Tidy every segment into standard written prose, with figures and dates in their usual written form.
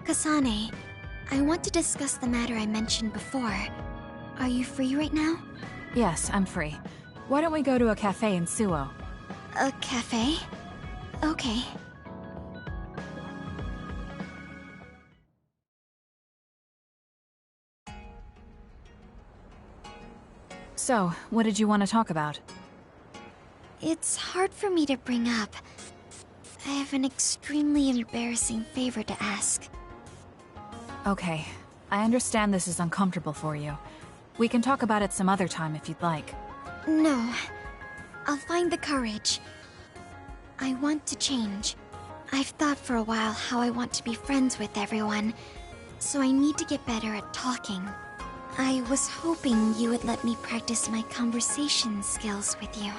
Kasane, I want to discuss the matter I mentioned before. Are you free right now? Yes, I'm free. Why don't we go to a cafe in Suo? A cafe? Okay. So, what did you want to talk about? It's hard for me to bring up. I have an extremely embarrassing favor to ask. Okay, I understand this is uncomfortable for you. We can talk about it some other time if you'd like. No. I'll find the courage. I want to change. I've thought for a while how I want to be friends with everyone, so I need to get better at talking. I was hoping you would let me practice my conversation skills with you.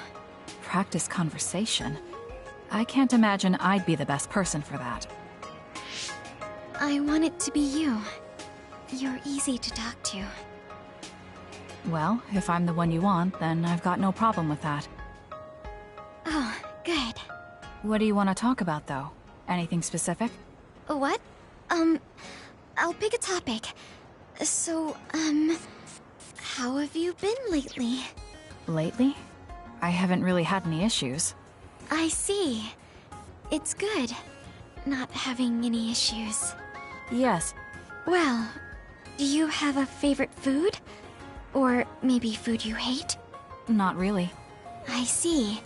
Practice conversation? I can't imagine I'd be the best person for that. I want it to be you. You're easy to talk to. Well, if I'm the one you want, then I've got no problem with that. Oh, good. What do you want to talk about, though? Anything specific? What? I'll pick a topic. So, how have you been lately? Lately? I haven't really had any issues. I see. It's good, not having any issues. Yes. Well, do you have a favorite food? Or maybe food you hate? Not really. I see.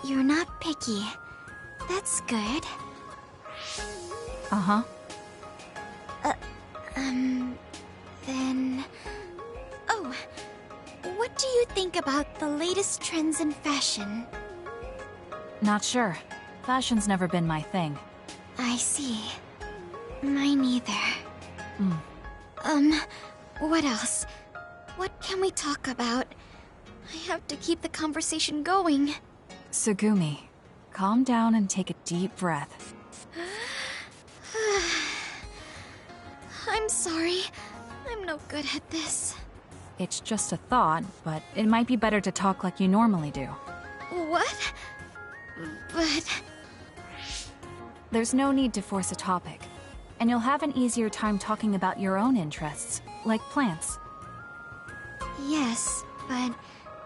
You're not picky. That's good. Uh-huh. Then... Oh, what do you think about the latest trends in fashion? Not sure. Fashion's never been my thing. I see. Mine either. What else? What can we talk about? I have to keep the conversation going. Tsugumi, calm down and take a deep breath. I'm sorry. I'm no good at this. It's just a thought, but it might be better to talk like you normally do. What? But... There's no need to force a topic, and you'll have an easier time talking about your own interests, like plants. Yes, but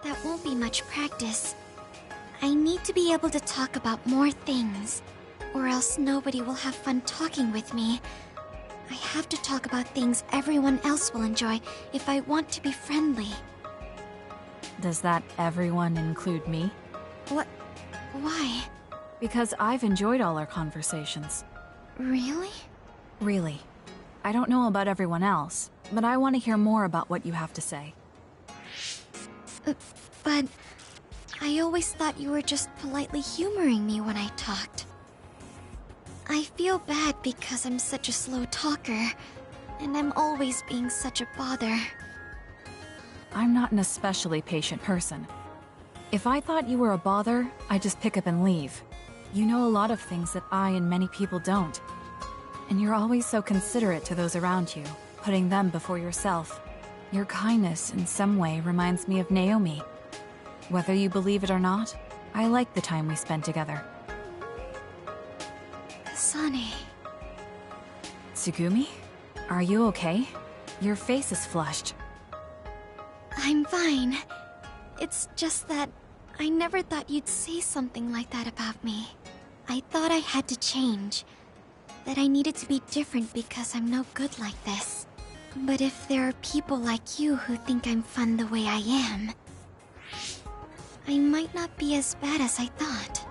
that won't be much practice. I need to be able to talk about more things, or else nobody will have fun talking with me. I have to talk about things everyone else will enjoy if I want to be friendly. Does that everyone include me? What? Why? Because I've enjoyed all our conversations. Really? Really. I don't know about everyone else, but I want to hear more about what you have to say. But I always thought you were just politely humoring me when I talked. I feel bad because I'm such a slow talker, and I'm always being such a bother. I'm not an especially patient person. If I thought you were a bother, I'd just pick up and leave. You know a lot of things that I and many people don't. And you're always so considerate to those around you, putting them before yourself. Your kindness, in some way, reminds me of Naomi. Whether you believe it or not, I like the time we spent together. Kasane... Tsugumi? Are you okay? Your face is flushed. I'm fine. It's just that I never thought you'd say something like that about me. I thought I had to change. That I needed to be different because I'm no good like this. But if there are people like you who think I'm fun the way I am, I might not be as bad as I thought.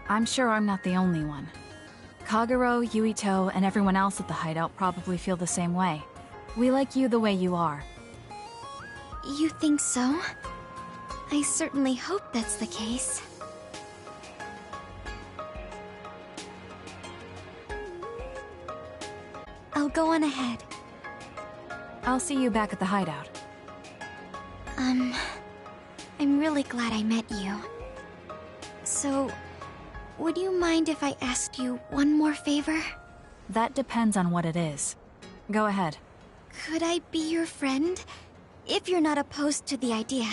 I'm sure I'm not the only one. Kagero, Yuito, and everyone else at the hideout probably feel the same way. We like you the way you are. You think so? I certainly hope that's the case. I'll go on ahead. I'll see you back at the hideout. I'm really glad I met you. So, would you mind if I asked you one more favor? That depends on what it is. Go ahead. Could I be your friend? If you're not opposed to the idea.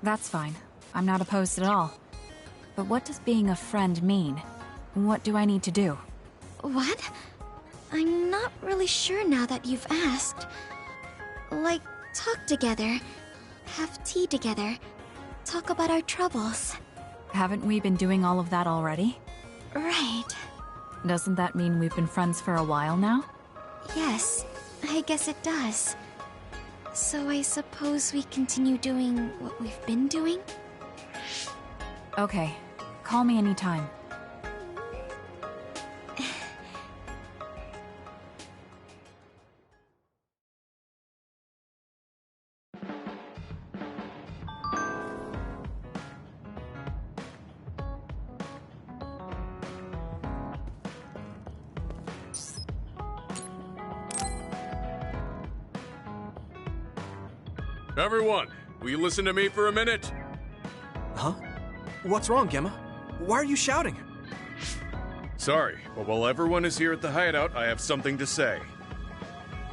That's fine. I'm not opposed at all. But what does being a friend mean? What do I need to do? What? I'm not really sure now that you've asked. Like, talk together, have tea together, talk about our troubles. Haven't we been doing all of that already? Right. Doesn't that mean we've been friends for a while now? Yes, I guess it does. So I suppose we continue doing what we've been doing? Okay. Call me anytime. Everyone, will you listen to me for a minute? Huh? What's wrong, Gemma? Why are you shouting? Sorry, but while everyone is here at the hideout, I have something to say.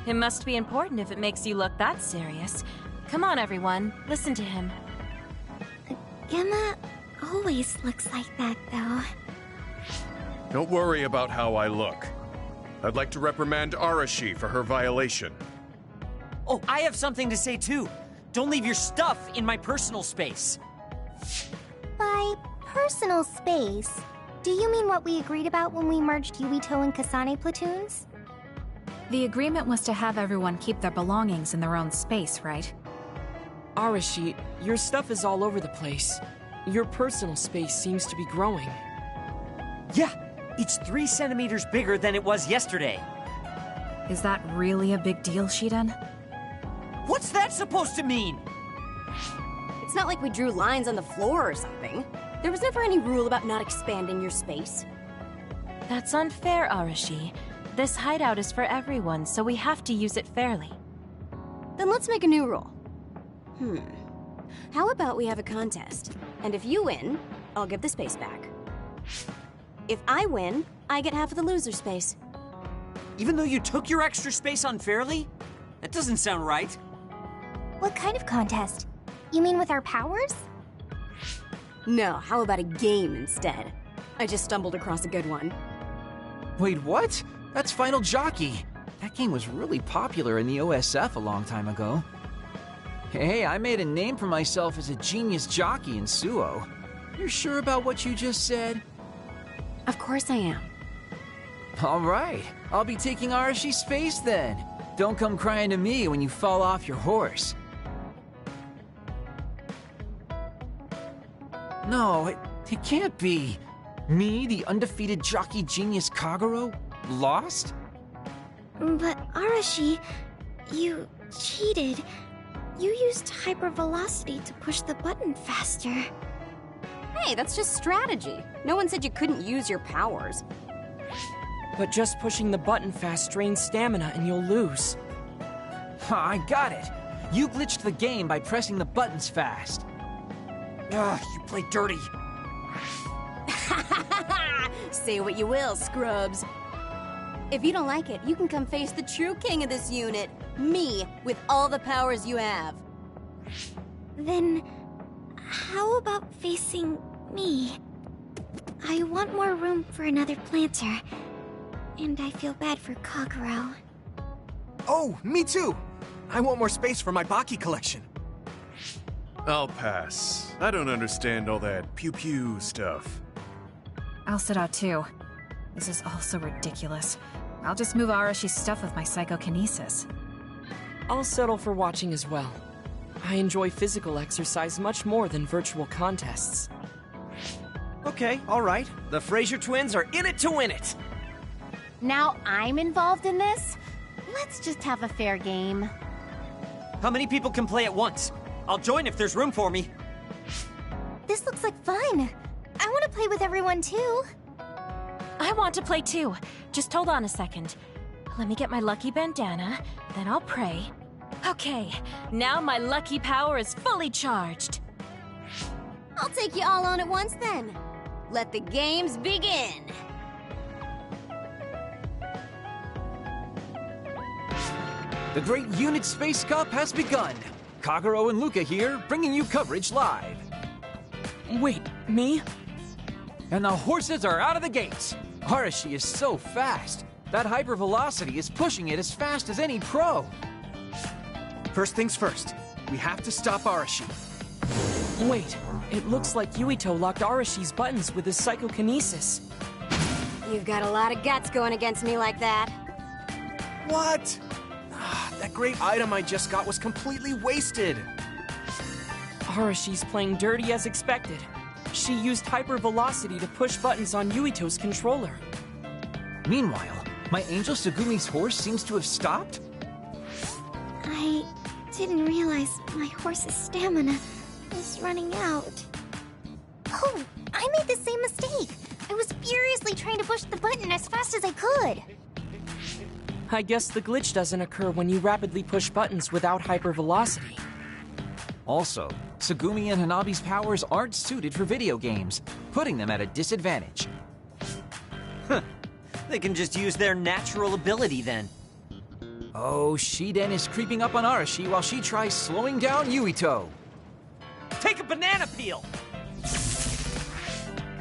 It must be important if it makes you look that serious. Come on, everyone. Listen to him. Gemma always looks like that, though. Don't worry about how I look. I'd like to reprimand Arashi for her violation. Oh, I have something to say too. Don't leave your stuff in my personal space. By personal space, do you mean what we agreed about when we merged Yuito and Kasane platoons? The agreement was to have everyone keep their belongings in their own space, right? Arashi, your stuff is all over the place. Your personal space seems to be growing. Yeah, it's 3 centimeters bigger than it was yesterday. Is that really a big deal, Shiden? What's that supposed to mean? It's not like we drew lines on the floor or something. There was never any rule about not expanding your space. That's unfair, Arashi. This hideout is for everyone, so we have to use it fairly. Then let's make a new rule. How about we have a contest? And if you win, I'll give the space back. If I win, I get half of the loser space. Even though you took your extra space unfairly? That doesn't sound right. What kind of contest? You mean with our powers? No, how about a game instead? I just stumbled across a good one. Wait, what? That's Final Jockey. That game was really popular in the OSF a long time ago. Hey, I made a name for myself as a genius jockey in Suo. You're sure about what you just said? Of course I am. All right, I'll be taking Arashi's space then. Don't come crying to me when you fall off your horse. No, it can't be. Me, the undefeated jockey genius Kagero, lost? But Arashi, you cheated. You used hypervelocity to push the button faster. Hey, that's just strategy. No one said you couldn't use your powers. But just pushing the button fast drains stamina and you'll lose. I got it. You glitched the game by pressing the buttons fast. Ugh, you play dirty. Say what you will, scrubs. If you don't like it, you can come face the true king of this unit. Me, with all the powers you have. Then, how about facing me? I want more room for another planter. And I feel bad for Kagero. Oh, me too. I want more space for my Baki collection. I'll pass. I don't understand all that pew-pew stuff. I'll sit out too. This is all so ridiculous. I'll just move Arashi's stuff with my psychokinesis. I'll settle for watching as well. I enjoy physical exercise much more than virtual contests. Okay, all right. The Fraser twins are in it to win it. Now I'm involved in this? Let's just have a fair game. How many people can play at once? I'll join if there's room for me. This looks like fun. I want to play with everyone too. I want to play too. Just hold on a second. Let me get my lucky bandana, then I'll pray. Okay, now my lucky power is fully charged. I'll take you all on at once then. Let the games begin. The Great Unit Space Cup has begun. Kagero and Luca here, bringing you coverage live. Wait, me? And the horses are out of the gates. Arashi is so fast. That hypervelocity is pushing it as fast as any pro. First things first, we have to stop Arashi. Wait, it looks like Yuito locked Arashi's buttons with his psychokinesis. You've got a lot of guts going against me like that. What? That great item I just got was completely wasted. Arashi's playing dirty as expected. She used hypervelocity to push buttons on Yuito's controller. Meanwhile, my angel Sugumi's horse seems to have stopped? I didn't realize my horse's stamina was running out. Oh, I made the same mistake. I was furiously trying to push the button as fast as I could. I guess the glitch doesn't occur when you rapidly push buttons without hypervelocity. Also, Sugumi and Hanabi's powers aren't suited for video games, putting them at a disadvantage. They can just use their natural ability then. Oh, Shiden is creeping up on Arashi while she tries slowing down Yuito. Take a banana peel!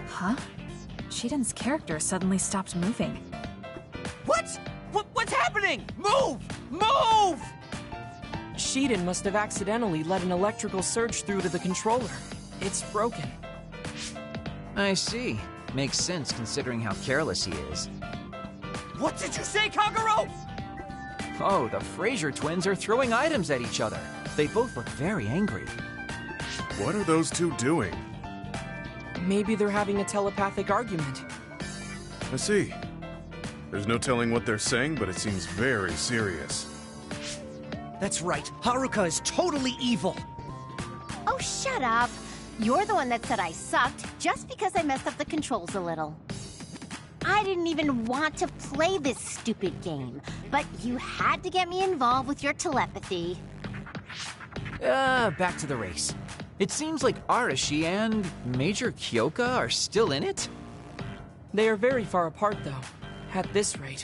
Huh? Shiden's character suddenly stopped moving. What? What's happening? Move! Move! Shiden must have accidentally let an electrical surge through to the controller. It's broken. I see. Makes sense considering how careless he is. What did you say, Kagero? Oh, the Fraser twins are throwing items at each other. They both look very angry. What are those two doing? Maybe they're having a telepathic argument. I see. There's no telling what they're saying, but it seems very serious. That's right. Haruka is totally evil. Oh, shut up. You're the one that said I sucked just because I messed up the controls a little. I didn't even want to play this stupid game, but you had to get me involved with your telepathy. Back to the race. It seems like Arashi and Major Kyoka are still in it? They are very far apart, though. At this rate.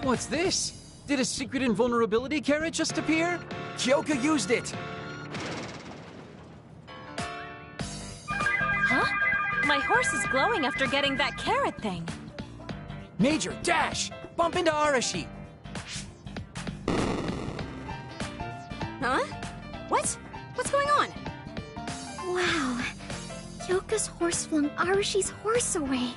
What's this? Did a secret invulnerability carrot just appear? Kyoka used it! Huh? My horse is glowing after getting that carrot thing. Major, dash! Bump into Arashi! Huh? What? What's going on? Wow. Kyoka's horse flung Arashi's horse away.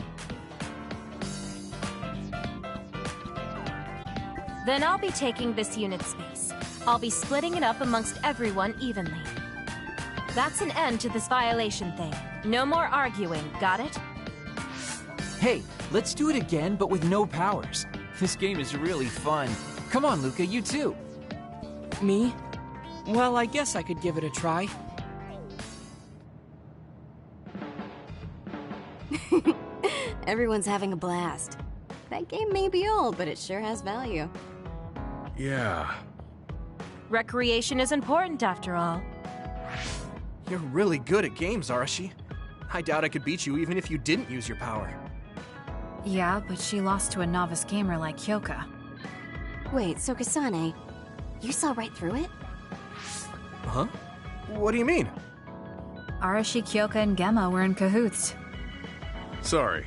Then I'll be taking this unit space. I'll be splitting it up amongst everyone evenly. That's an end to this violation thing. No more arguing, got it? Hey, let's do it again, but with no powers. This game is really fun. Come on, Luca, you too. Me? Well, I guess I could give it a try. Everyone's having a blast. That game may be old, but it sure has value. Yeah. Recreation is important after all. You're really good at games, Arashi. I doubt I could beat you even if you didn't use your power. Yeah, but she lost to a novice gamer like Kyoka. Wait, so Kasane, you saw right through it? Huh? What do you mean? Arashi, Kyoka, and Gemma were in cahoots. Sorry.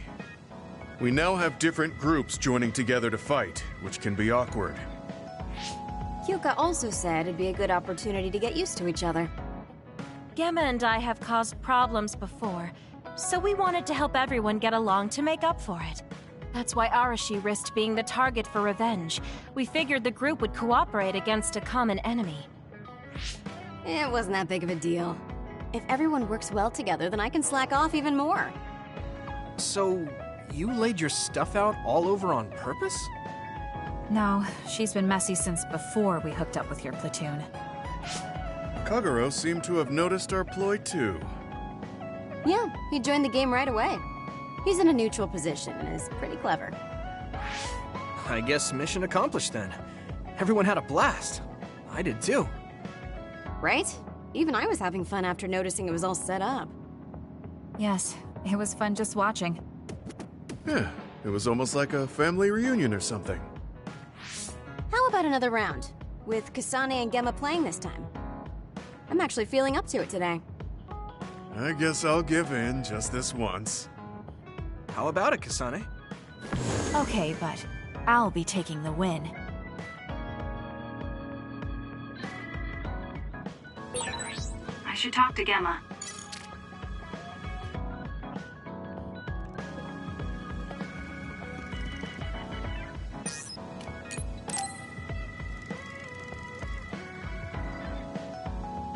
We now have different groups joining together to fight, which can be awkward. Kyoka also said it'd be a good opportunity to get used to each other. Gemma and I have caused problems before, so we wanted to help everyone get along to make up for it. That's why Arashi risked being the target for revenge. We figured the group would cooperate against a common enemy. It wasn't that big of a deal. If everyone works well together, then I can slack off even more. So, you laid your stuff out all over on purpose? No, she's been messy since before we hooked up with your platoon. Kagero seemed to have noticed our ploy too. Yeah, he joined the game right away. He's in a neutral position and is pretty clever. I guess mission accomplished then. Everyone had a blast. I did too. Right? Even I was having fun after noticing it was all set up. Yes, it was fun just watching. Yeah, it was almost like a family reunion or something. How about another round? With Kasane and Gemma playing this time. I'm actually feeling up to it today. I guess I'll give in just this once. How about it, Kasane? Okay, but I'll be taking the win. I should talk to Gemma.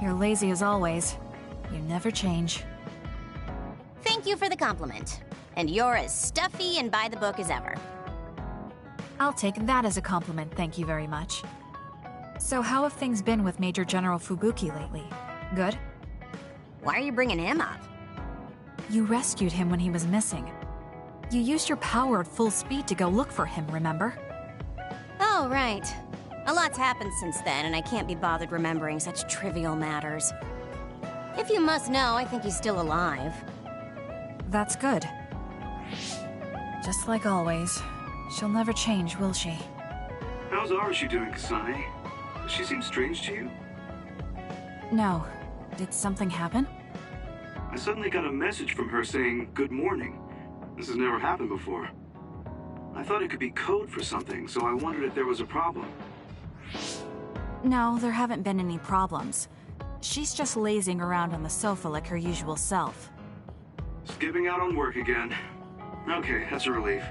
You're lazy as always. You never change. Thank you for the compliment. And you're as stuffy and by the book as ever. I'll take that as a compliment, thank you very much. So how have things been with Major General Fubuki lately? Good? Why are you bringing him up? You rescued him when he was missing. You used your power at full speed to go look for him, remember? Oh, right. A lot's happened since then, and I can't be bothered remembering such trivial matters. If you must know, I think he's still alive. That's good. Just like always. She'll never change, will she? How's Arashi doing, Kasane? Does she seem strange to you? No. Did something happen? I suddenly got a message from her saying, "Good morning." This has never happened before. I thought it could be code for something, so I wondered if there was a problem. No, there haven't been any problems. She's just lazing around on the sofa like her usual self. Skipping out on work again. Okay, that's a relief.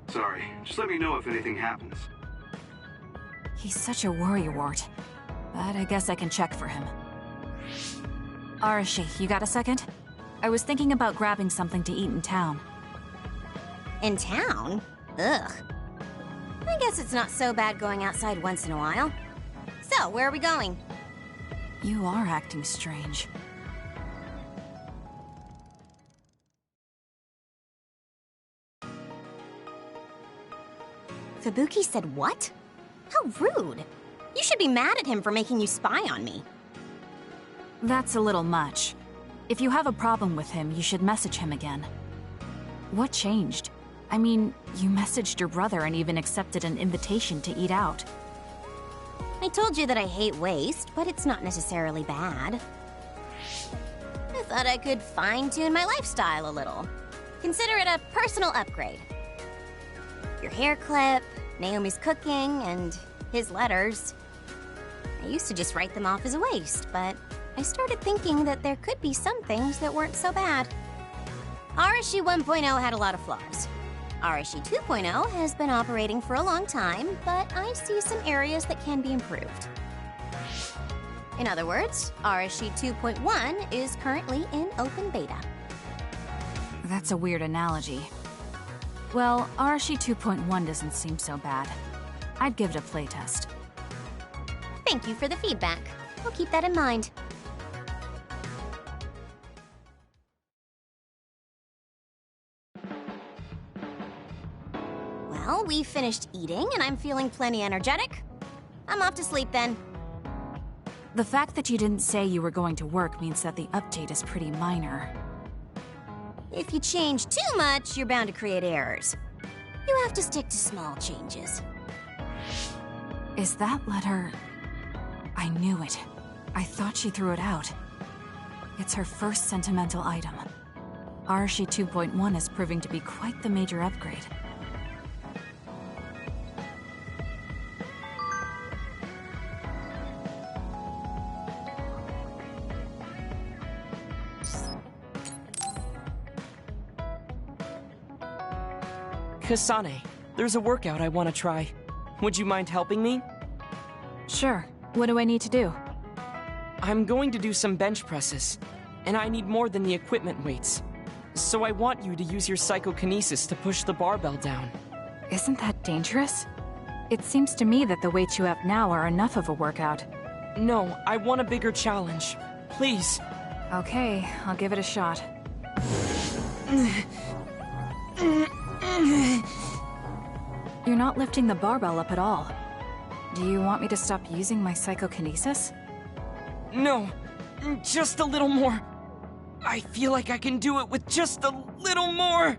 Sorry, just let me know if anything happens. He's such a worrywart, but I guess I can check for him. Arashi, you got a second? I was thinking about grabbing something to eat in town. In town? Ugh. I guess it's not so bad going outside once in a while. So, where are we going? You are acting strange. Fubuki said what? How rude. You should be mad at him for making you spy on me. That's a little much. If you have a problem with him, you should message him again. What changed? I mean, you messaged your brother and even accepted an invitation to eat out. I told you that I hate waste, but it's not necessarily bad. I thought I could fine-tune my lifestyle a little. Consider it a personal upgrade. Your hair clip, Naomi's cooking, and his letters. I used to just write them off as a waste, but I started thinking that there could be some things that weren't so bad. Arashi 1.0 had a lot of flaws. Arashi 2.0 has been operating for a long time, but I see some areas that can be improved. In other words, Arashi 2.1 is currently in open beta. That's a weird analogy. Well, Arashi 2.1 doesn't seem so bad. I'd give it a playtest. Thank you for the feedback. I'll keep that in mind. Well, we finished eating and I'm feeling plenty energetic. I'm off to sleep then. The fact that you didn't say you were going to work means that the update is pretty minor. If you change too much, you're bound to create errors. You have to stick to small changes. Is that letter... I knew it. I thought she threw it out. It's her first sentimental item. Arashi 2.1 is proving to be quite the major upgrade. Kasane, there's a workout I want to try. Would you mind helping me? Sure. What do I need to do? I'm going to do some bench presses, and I need more than the equipment weights. So I want you to use your psychokinesis to push the barbell down. Isn't that dangerous? It seems to me that the weights you have now are enough of a workout. No, I want a bigger challenge. Please. Okay, I'll give it a shot. You're not lifting the barbell up at all. Do you want me to stop using my psychokinesis? No, just a little more. I feel like I can do it with just a little more.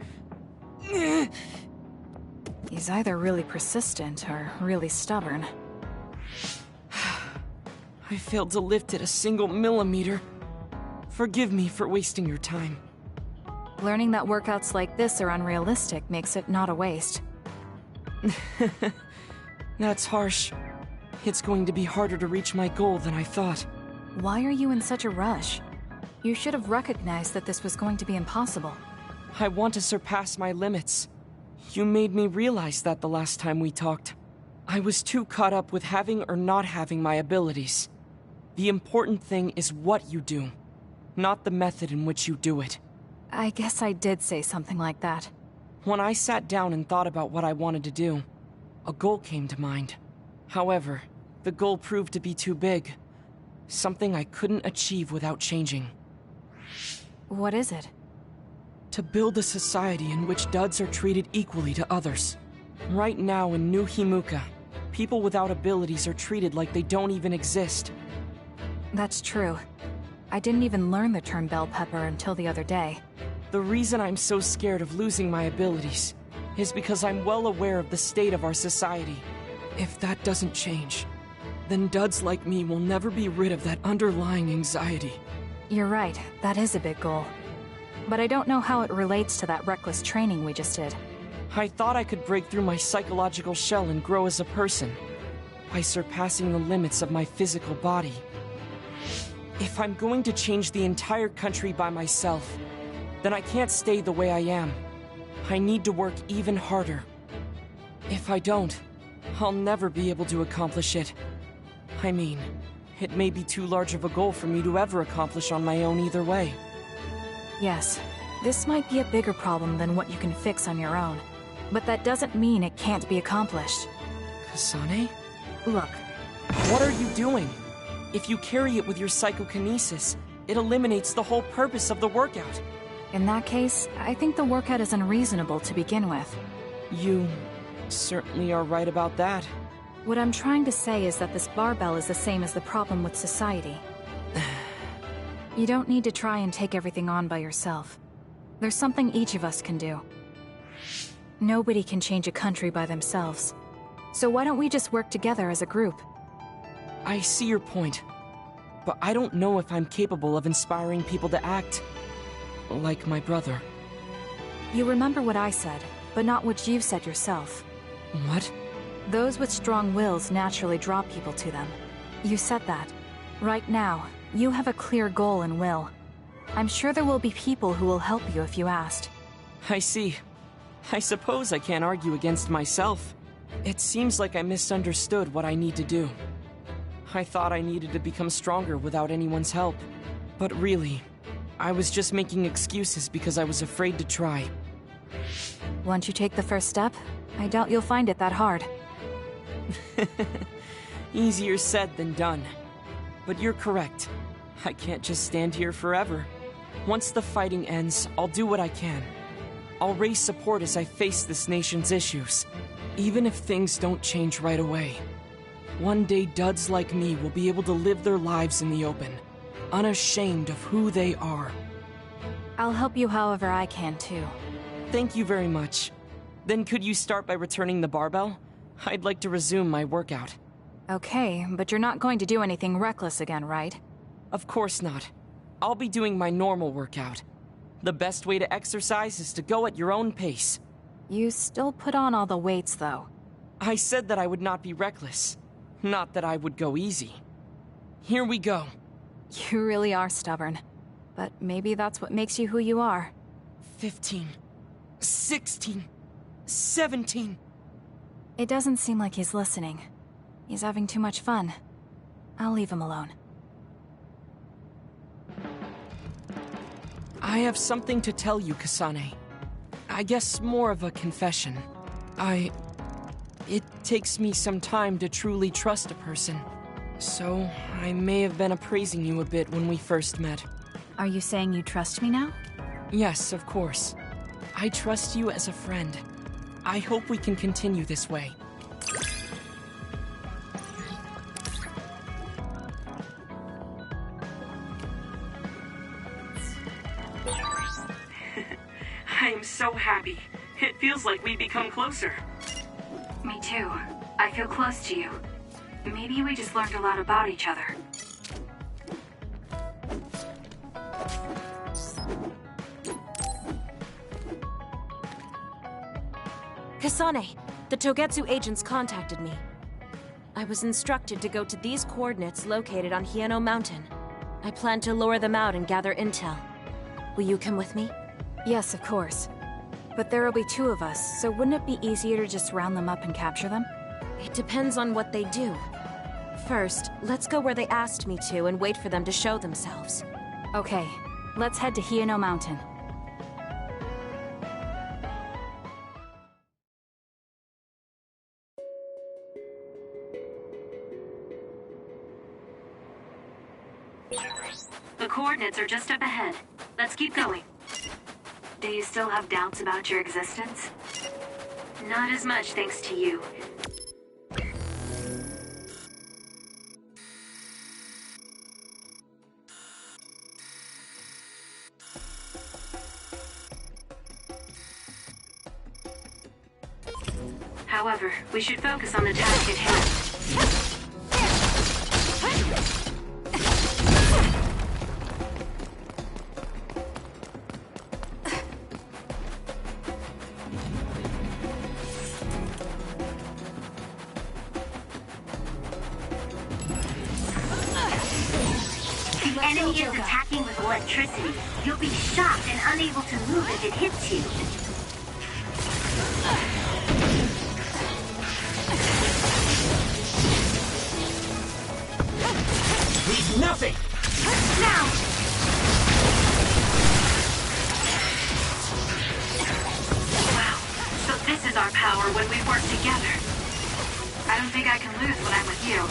He's either really persistent or really stubborn. I failed to lift it a single millimeter. Forgive me for wasting your time. Learning that workouts like this are unrealistic makes it not a waste. That's harsh. It's going to be harder to reach my goal than I thought. Why are you in such a rush? You should have recognized that this was going to be impossible. I want to surpass my limits. You made me realize that the last time we talked. I was too caught up with having or not having my abilities. The important thing is what you do, not the method in which you do it. I guess I did say something like that. When I sat down and thought about what I wanted to do, a goal came to mind. However, the goal proved to be too big. Something I couldn't achieve without changing. What is it? To build a society in which duds are treated equally to others. Right now in New Himuka, people without abilities are treated like they don't even exist. That's true. I didn't even learn the term bell pepper until the other day. The reason I'm so scared of losing my abilities is because I'm well aware of the state of our society. If that doesn't change, then duds like me will never be rid of that underlying anxiety. You're right, that is a big goal. But I don't know how it relates to that reckless training we just did. I thought I could break through my psychological shell and grow as a person by surpassing the limits of my physical body. If I'm going to change the entire country by myself, then I can't stay the way I am. I need to work even harder. If I don't, I'll never be able to accomplish it. I mean, it may be too large of a goal for me to ever accomplish on my own either way. Yes, this might be a bigger problem than what you can fix on your own. But that doesn't mean it can't be accomplished. Kasane? Look. What are you doing? If you carry it with your psychokinesis, it eliminates the whole purpose of the workout. In that case, I think the workout is unreasonable to begin with. You certainly are right about that. What I'm trying to say is that this barbell is the same as the problem with society. You don't need to try and take everything on by yourself. There's something each of us can do. Nobody can change a country by themselves. So why don't we just work together as a group? I see your point, but I don't know if I'm capable of inspiring people to act like my brother. You remember what I said, but not what you've said yourself. What? Those with strong wills naturally draw people to them. You said that. Right now, you have a clear goal and will. I'm sure there will be people who will help you if you asked. I see. I suppose I can't argue against myself. It seems like I misunderstood what I need to do. I thought I needed to become stronger without anyone's help. But really, I was just making excuses because I was afraid to try. Once you take the first step, I doubt you'll find it that hard. Easier said than done. But you're correct. I can't just stand here forever. Once the fighting ends, I'll do what I can. I'll raise support as I face this nation's issues, even if things don't change right away. One day, duds like me will be able to live their lives in the open, unashamed of who they are. I'll help you however I can, too. Thank you very much. Then could you start by returning the barbell? I'd like to resume my workout. Okay, but you're not going to do anything reckless again, right? Of course not. I'll be doing my normal workout. The best way to exercise is to go at your own pace. You still put on all the weights, though. I said that I would not be reckless. Not that I would go easy. Here we go. You really are stubborn. But maybe that's what makes you who you are. 15. 16. 17. It doesn't seem like he's listening. He's having too much fun. I'll leave him alone. I have something to tell you, Kasane. I guess more of a confession. It takes me some time to truly trust a person. So, I may have been appraising you a bit when we first met. Are you saying you trust me now? Yes, of course. I trust you as a friend. I hope we can continue this way. I am so happy. It feels like we've become closer. Me too. I feel close to you. Maybe we just learned a lot about each other. Kasane, The Togetsu agents contacted me. I was instructed to go to these coordinates located on Hieno Mountain. I plan to lure them out and gather intel. Will you come with me? Yes, of course. But there will be 2 of us, so wouldn't it be easier to just round them up and capture them? It depends on what they do. First, let's go where they asked me to and wait for them to show themselves. Okay, let's head to Hieno Mountain. The coordinates are just up ahead. Let's keep going. Do you still have doubts about your existence? Not as much thanks to you. However, we should focus on the task at hand. The enemy is attacking with electricity. You'll be shocked and unable to move if it hits you. He's nothing! Now! Wow, so this is our power when we work together. I don't think I can lose when I'm with you.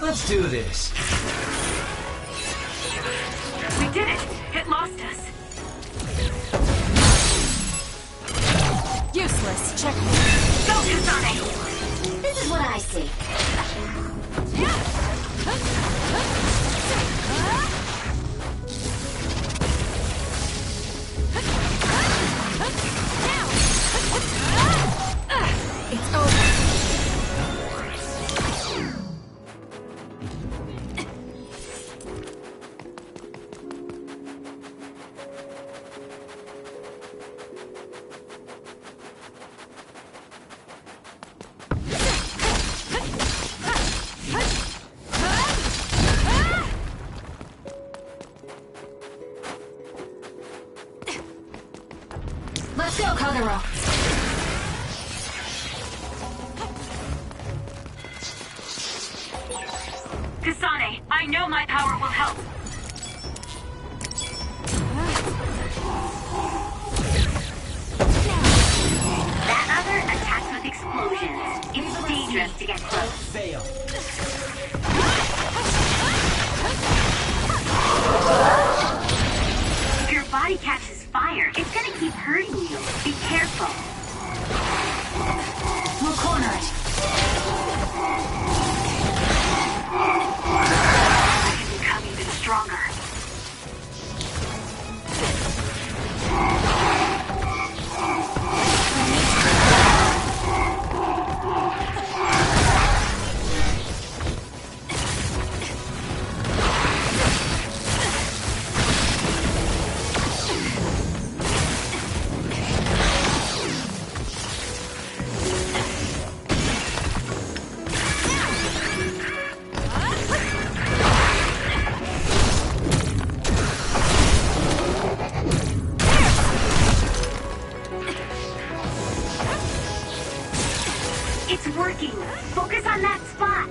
Let's do this. We did it! It lost us. Useless. Check me. Go, Kasane! This is what I see. It's over. Let's go, Kagero. Kasane, I know my power will help. That other attacks with explosions. It's dangerous to get close. Fail. If your body catches fire, it's gonna keep hurting you. Be careful. We'll corner it. I can become even stronger. It's working. Focus on that spot.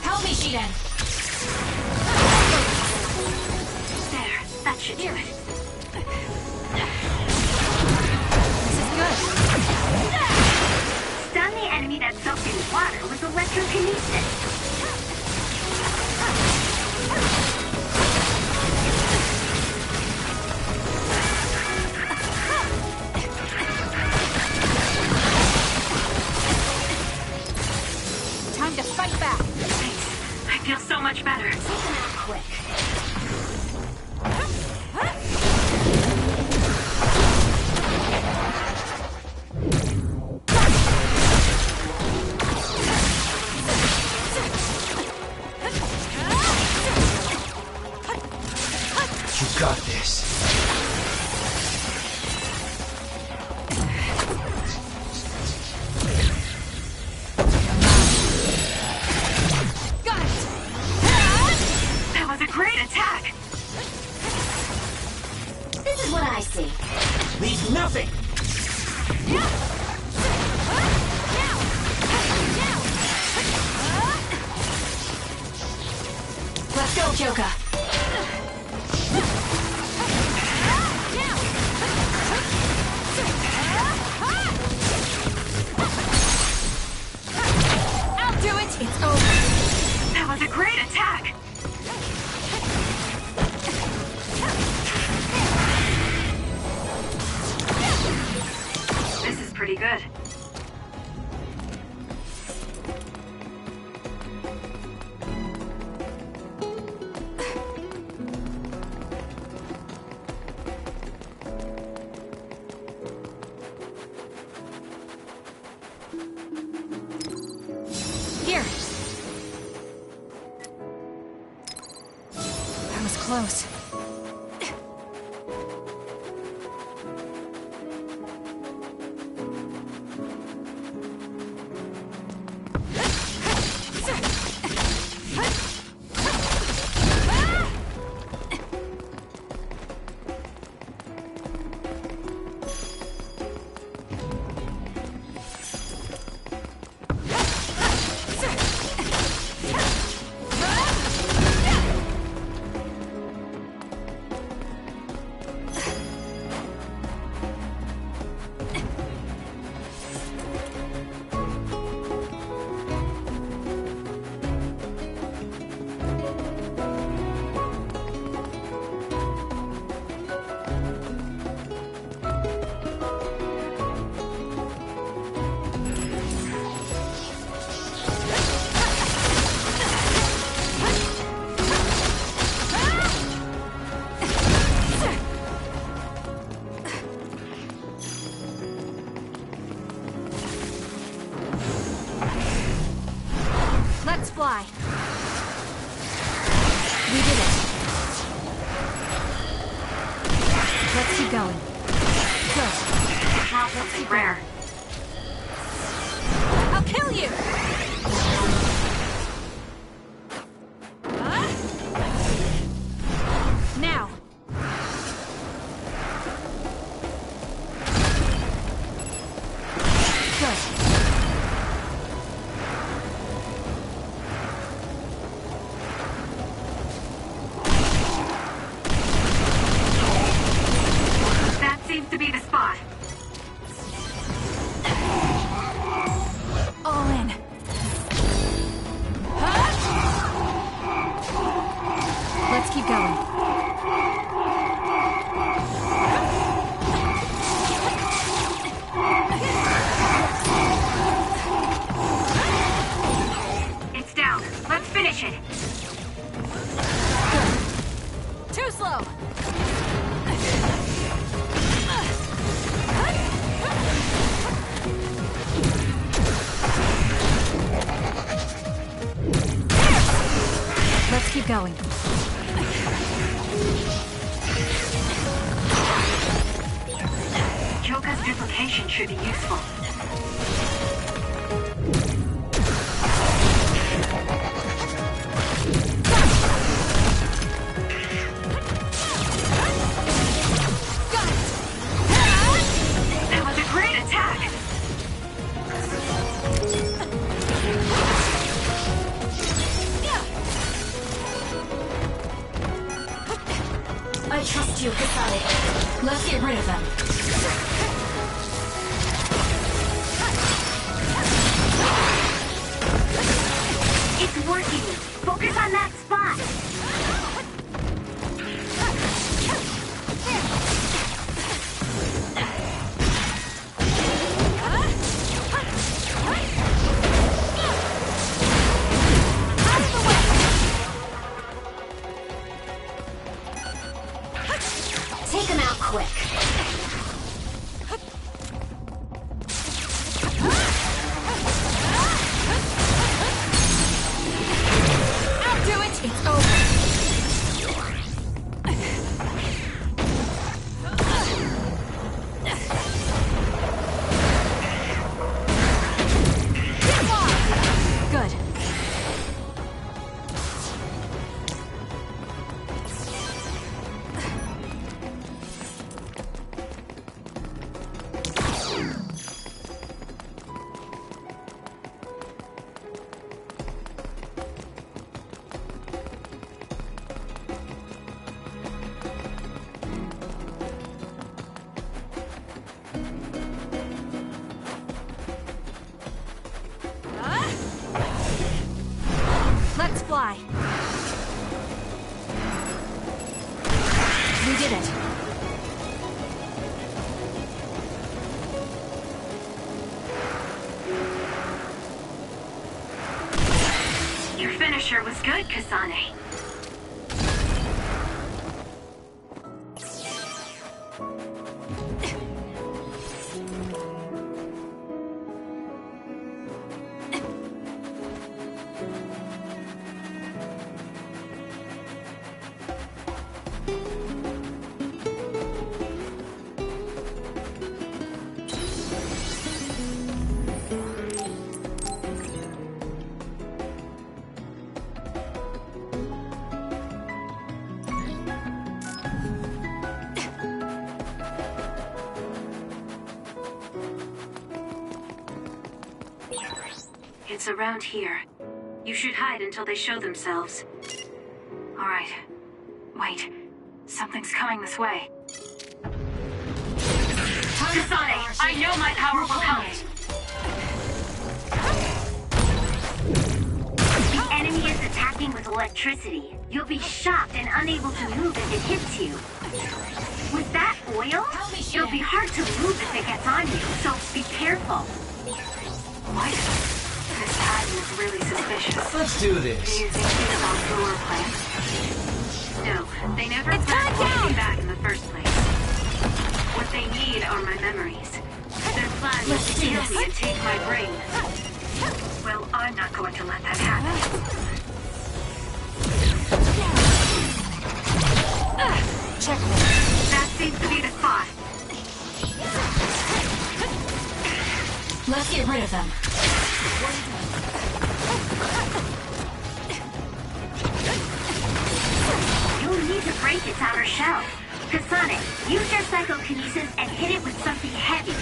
Help me, Shiden. There. That should do it. This is good. Stun the enemy that's soaked in water with electrokinesis. Time to fight back. Thanks. I feel so much better. Take them out quick. Kyoka! I'll do it! It's over. That was a great attack! This is pretty good. Here. That was close. Let's fly. We did it. Let's keep going. Good. Now something rare. I'll kill you! Now. Good. That seems to be the spot. All in. Let's keep going. It's down. Let's finish it. Too slow! Let's keep going. Kyoka's duplication should be useful. That was a great attack! I trust you, Kasane. Let's get rid of them. It's working. Focus on that spot. Take them out quick. fly. We did it. Your finisher was good, Kasane. It's around here. You should hide until they show themselves. Alright. Wait. Something's coming this way. Kasane, I know my power will come. The enemy is attacking with electricity. You'll be shocked and unable to move if it hits you. With that oil, it'll be hard to move if it gets on you, so be careful. What? This pattern is really suspicious. Let's do this. Do you think it's about lure plans? No, they never planned to be back in the first place. What they need are my memories. Their plan was to kill me and take my brain. Well, I'm not going to let that happen. Checkmate. That seems to be the spot. Let's get rid of them. You'll need to break its outer shell. Kasane, use your psychokinesis and hit it with something heavy.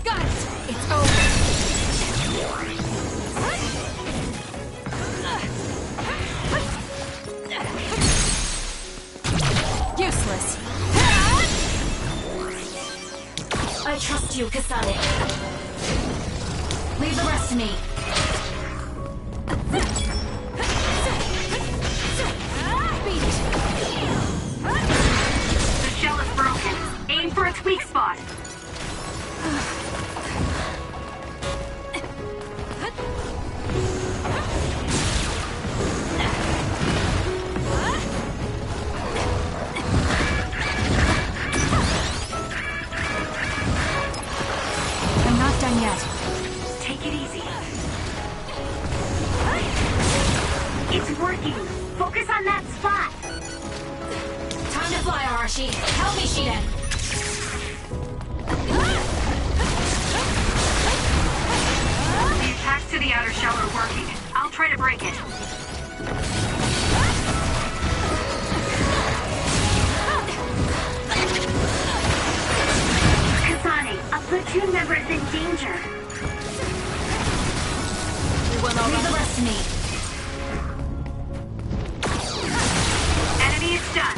Got it! It's over! Useless! I trust you, Kasane. Leave the rest to me. Beat it! The shell is broken. Aim for its weak spot. I'm not done yet. Take it easy. It's working. Focus on that spot. Time to fly, Arashi. Help me, Shiden. The attacks to the outer shell are working. I'll try to break it. Kasane, a platoon member is in danger. Leave the rest to me. Enemy is done.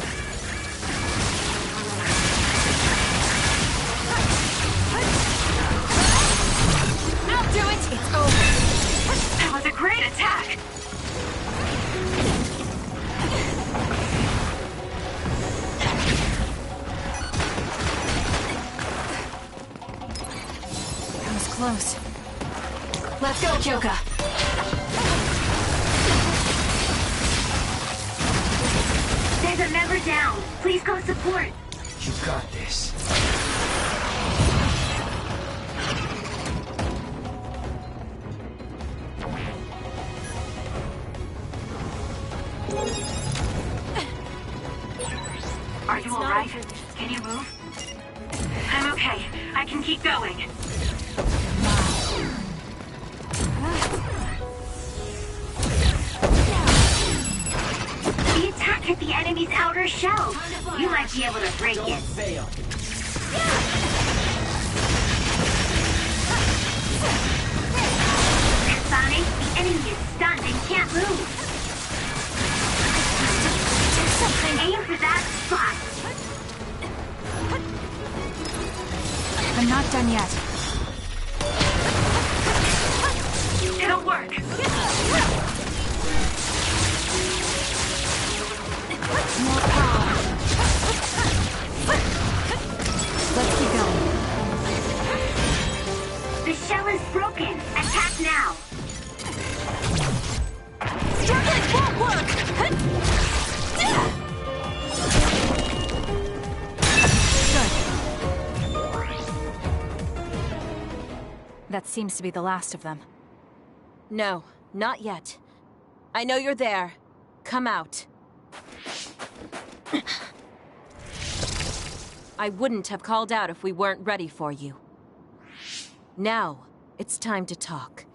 I'll do it! It's over. That was a great attack. That was close. Let's go, Kyoka. There's a member down. Please go support. You got this. Are you alright? Can you move? I'm okay. I can keep going. The attack hit the enemy's outer shell. You might be able to break it. Fail. Kasane, the enemy is stunned and can't move. Aim for that spot. I'm not done yet. It'll work. More power. Let's keep going. The shell is broken. Attack now. Struggling won't work! That seems to be the last of them. No, not yet. I know you're there. Come out. I wouldn't have called out if we weren't ready for you. Now, it's time to talk.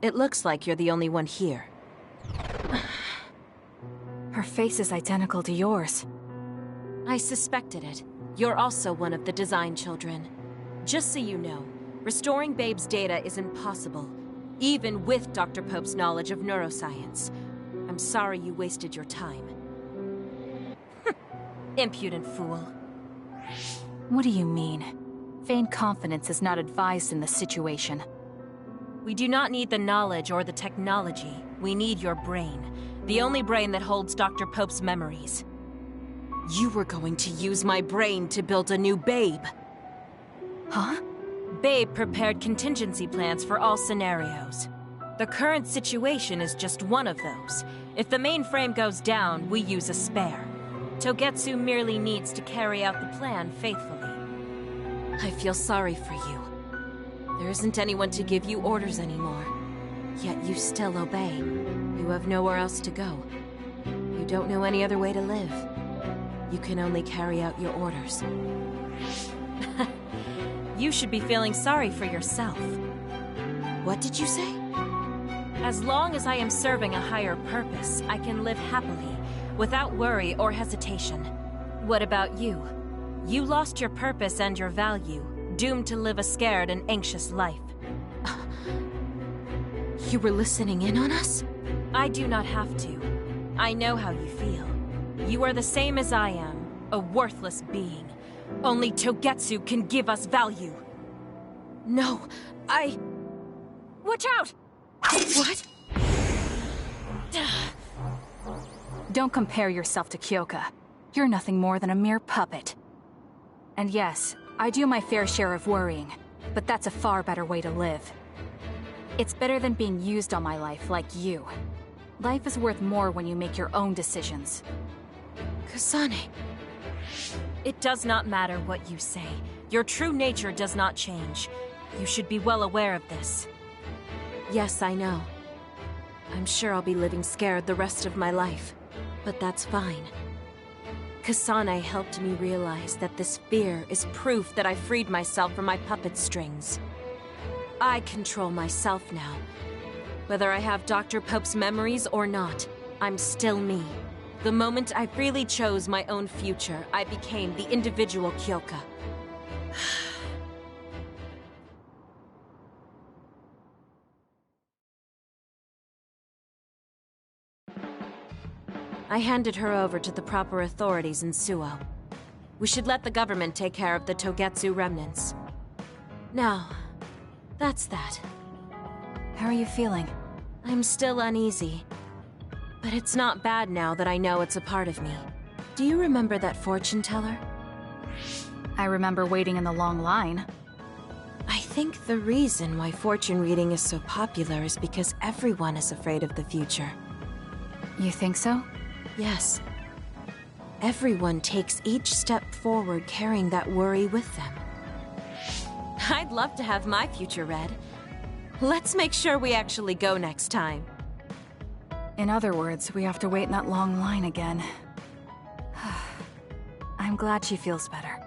It looks like you're the only one here. Her face is identical to yours. I suspected it. You're also one of the design children. Just so you know, restoring Babe's data is impossible, even with Dr. Pope's knowledge of neuroscience. I'm sorry you wasted your time. Impudent fool. What do you mean? Feigned confidence is not advised in this situation. We do not need the knowledge or the technology. We need your brain. The only brain that holds Dr. Pope's memories. You were going to use my brain to build a new Babe. Huh? Babe prepared contingency plans for all scenarios. The current situation is just one of those. If the mainframe goes down, we use a spare. Togetsu merely needs to carry out the plan faithfully. I feel sorry for you. There isn't anyone to give you orders anymore. Yet you still obey. You have nowhere else to go. You don't know any other way to live. You can only carry out your orders. You should be feeling sorry for yourself. What did you say? As long as I am serving a higher purpose, I can live happily, without worry or hesitation. What about you? You lost your purpose and your value, doomed to live a scared and anxious life. You were listening in on us? I do not have to. I know how you feel. You are the same as I am, a worthless being. Only Togetsu can give us value. No, Watch out! What? Don't compare yourself to Kyoka. You're nothing more than a mere puppet. And yes, I do my fair share of worrying, but that's a far better way to live. It's better than being used all my life like you. Life is worth more when you make your own decisions. Kasane. It does not matter what you say. Your true nature does not change. You should be well aware of this. Yes, I know. I'm sure I'll be living scared the rest of my life. But that's fine. Kasane helped me realize that this fear is proof that I freed myself from my puppet strings. I control myself now. Whether I have Dr. Pope's memories or not, I'm still me. The moment I freely chose my own future, I became the individual Kyoka. I handed her over to the proper authorities in Suo. We should let the government take care of the Togetsu remnants. Now, that's that. How are you feeling? I'm still uneasy. But it's not bad now that I know it's a part of me. Do you remember that fortune teller? I remember waiting in the long line. I think the reason why fortune reading is so popular is because everyone is afraid of the future. You think so? Yes. Everyone takes each step forward carrying that worry with them. I'd love to have my future read. Let's make sure we actually go next time. In other words, we have to wait in that long line again. I'm glad she feels better.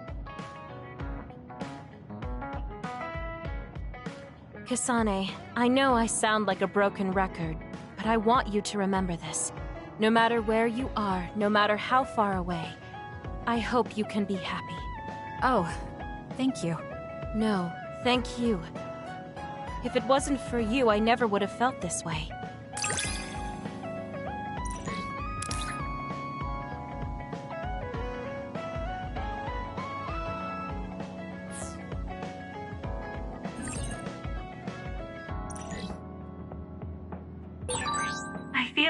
Kasane, I know I sound like a broken record, but I want you to remember this. No matter where you are, no matter how far away, I hope you can be happy. Oh, thank you. No, thank you. If it wasn't for you, I never would have felt this way.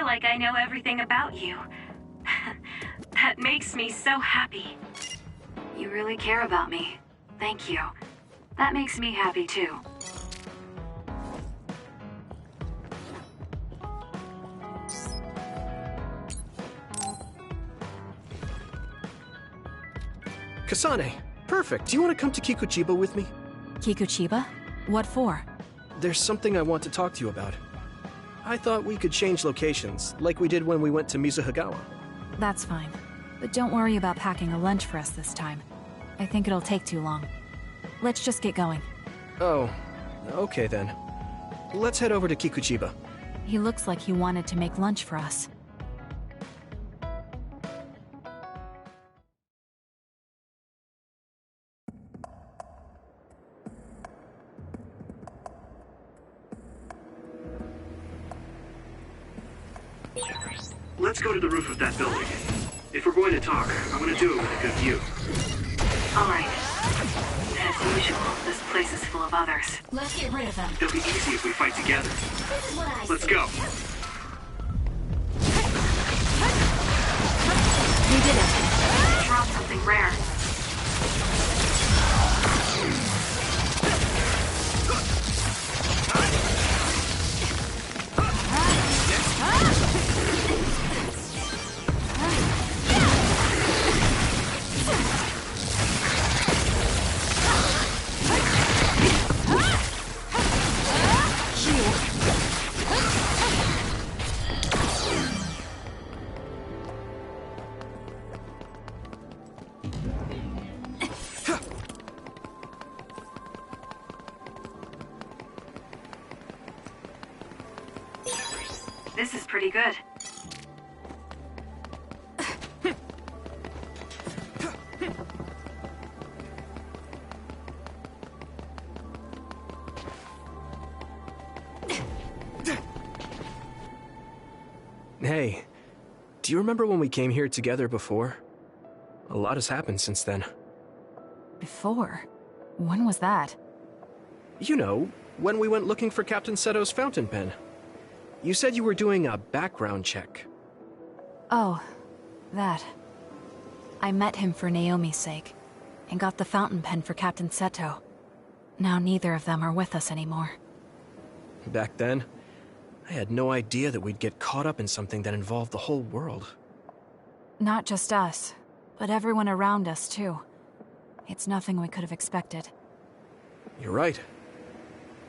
feel like I know everything about you. That makes me so happy. You really care about me. Thank you. That makes me happy too. Kasane, perfect. Do you want to come to Kikuchiba with me? Kikuchiba? What for? There's something I want to talk to you about. I thought we could change locations, like we did when we went to Mizuhagawa. That's fine. But don't worry about packing a lunch for us this time. I think it'll take too long. Let's just get going. Oh, okay then. Let's head over to Kikuchiba. He looks like he wanted to make lunch for us. Let's go to the roof of that building. If we're going to talk, I want to do it with a good view. All right. As usual, this place is full of others. Let's get rid of them. It'll be easy if we fight together. This is what I Let's say. go. We did it. Drop something rare. This is pretty good. Hey, do you remember when we came here together before? A lot has happened since then. Before? When was that? You know, when we went looking for Captain Seto's fountain pen. You said you were doing a background check. Oh, that. I met him for Naomi's sake, and got the fountain pen for Captain Seto. Now neither of them are with us anymore. Back then, I had no idea that we'd get caught up in something that involved the whole world. Not just us, but everyone around us too. It's nothing we could have expected. You're right.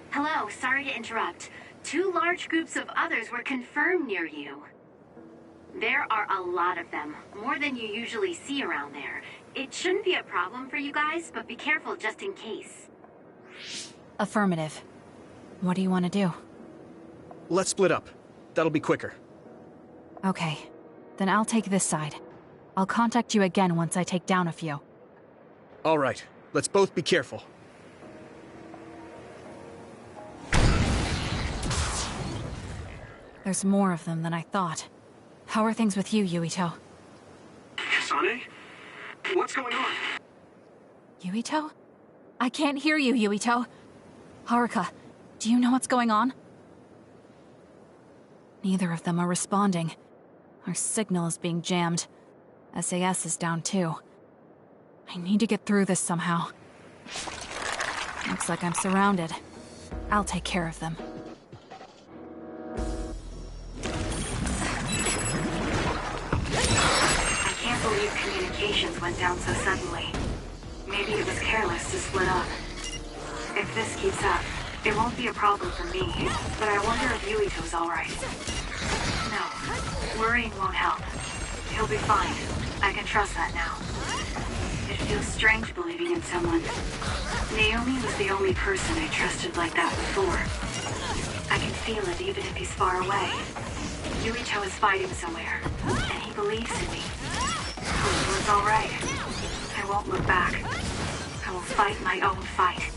Hello, sorry to interrupt. 2 large groups of others were confirmed near you. There are a lot of them, more than you usually see around there. It shouldn't be a problem for you guys, but be careful just in case. Affirmative. What do you want to do? Let's split up. That'll be quicker. Okay, then I'll take this side. I'll contact you again once I take down a few. All right, let's both be careful. There's more of them than I thought. How are things with you, Yuito? Kasane? What's going on? Yuito? I can't hear you, Yuito. Haruka, do you know what's going on? Neither of them are responding. Our signal is being jammed. SAS is down too. I need to get through this somehow. Looks like I'm surrounded. I'll take care of them. I can't believe communications went down so suddenly. Maybe it was careless to split up. If this keeps up, it won't be a problem for me, but I wonder if Yuito's alright. No, worrying won't help. He'll be fine. I can trust that now. It feels strange believing in someone. Naomi was the only person I trusted like that before. I can feel it even if he's far away. Yuito is fighting somewhere, and he believes in me. So it's alright. I won't look back. I will fight my own fight.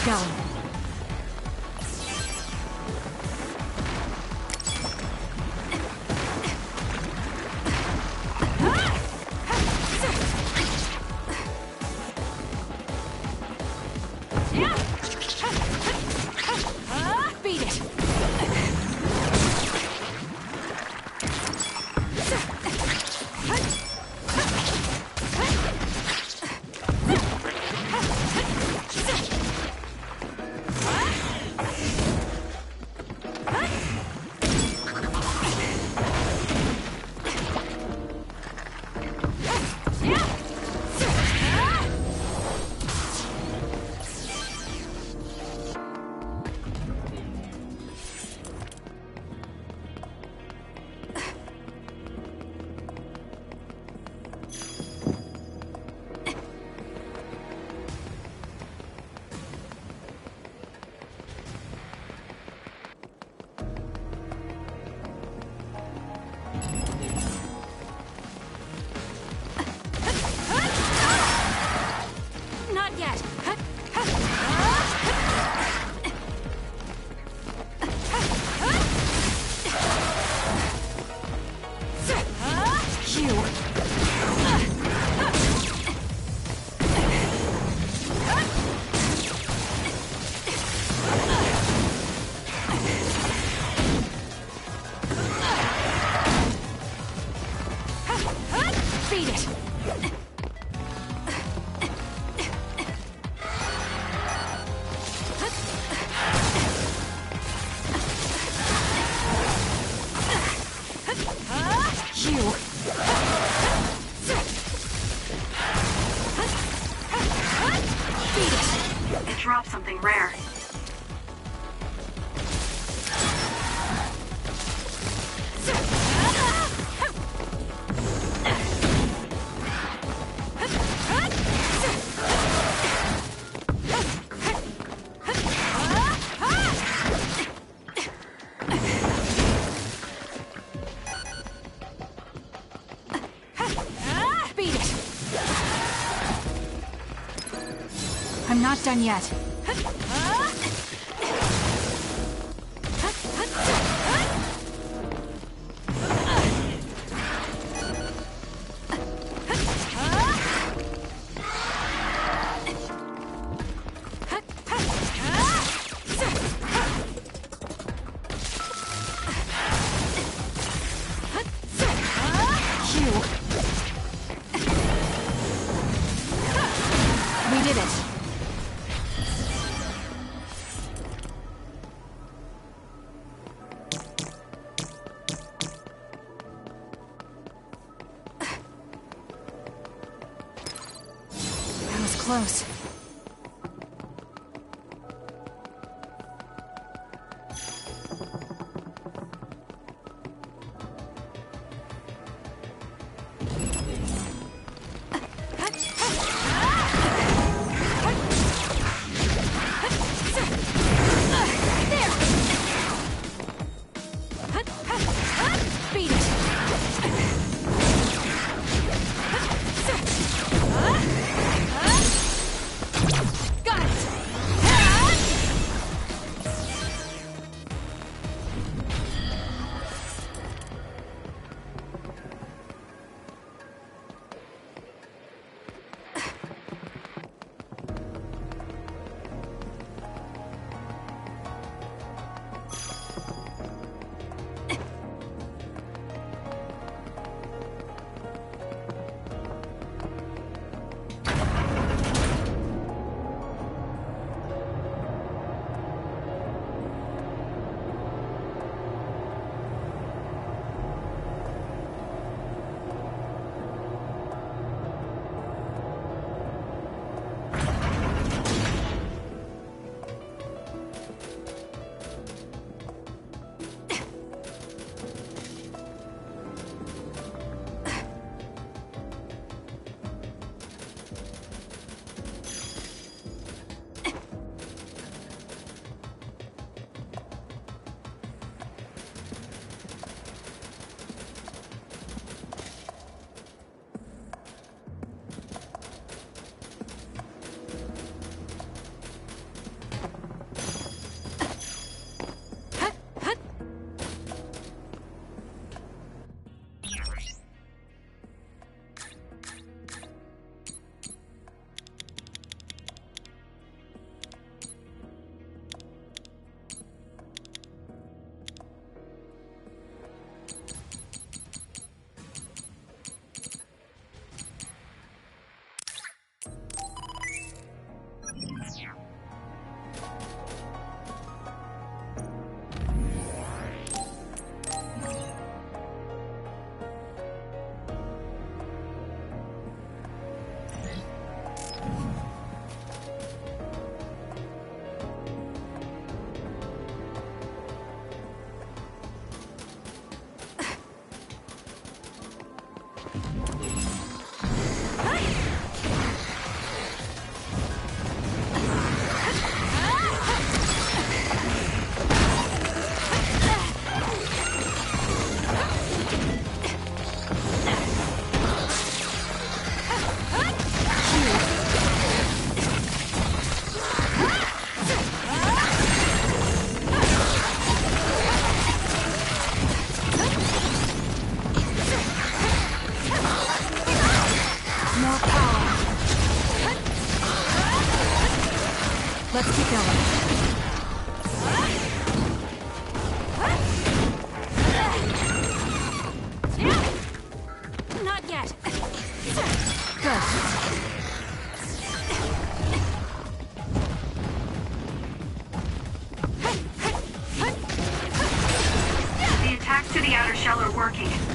going. Beat it! Not yet. Beat it! Drop something rare. Beat it! I'm not done yet. We did it. That was close. Beat it!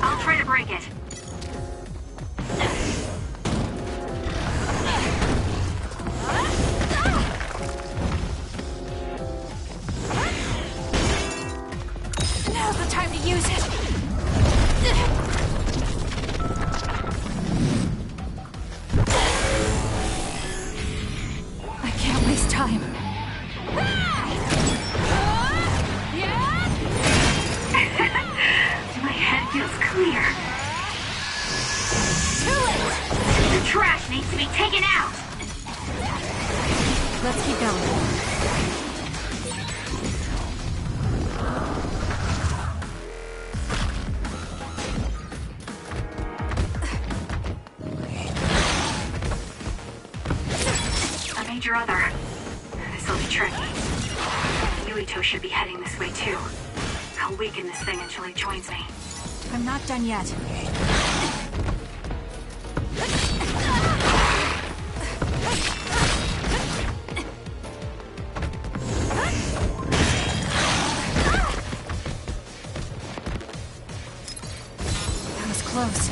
I'll try to break it. Now's the time to use it! I can't waste time. My head feels clear. The trash needs to be taken out! Let's keep going. Your other. This'll be tricky. Yuito should be heading this way too. I'll weaken this thing until he joins me. I'm not done yet. That was close.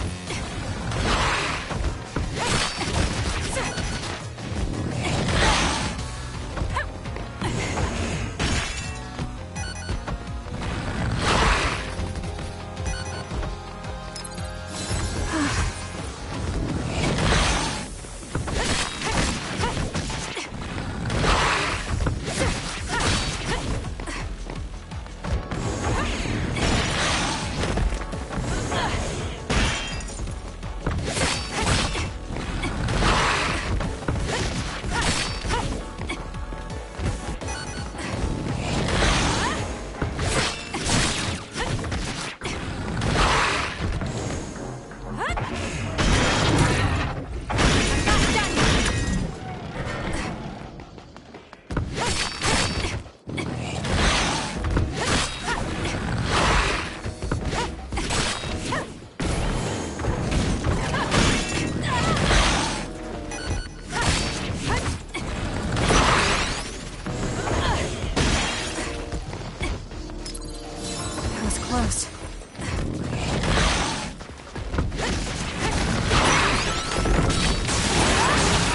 Close.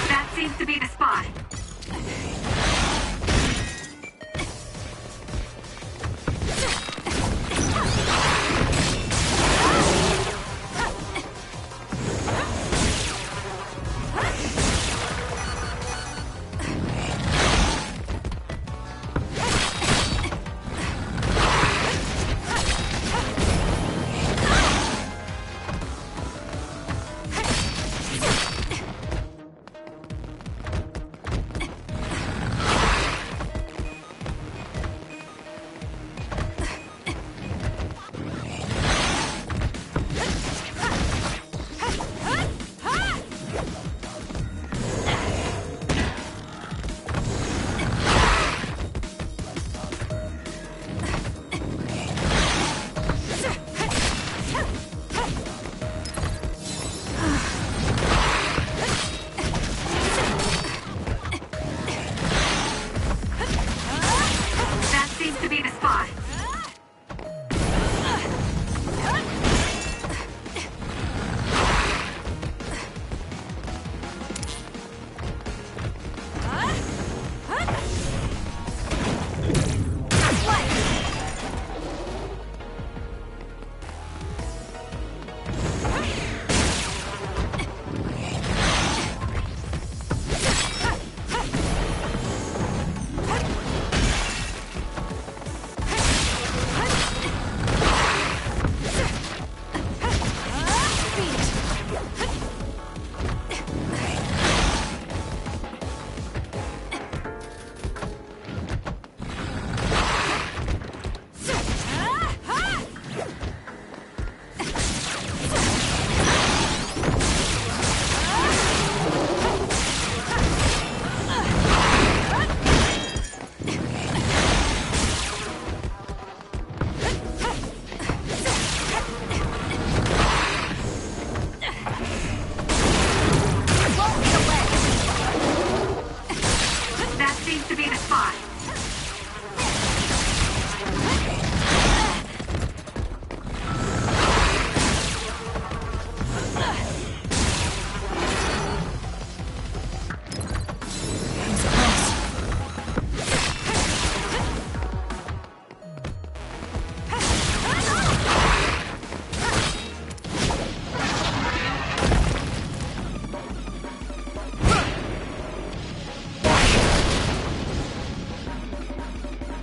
That seems to be the spot.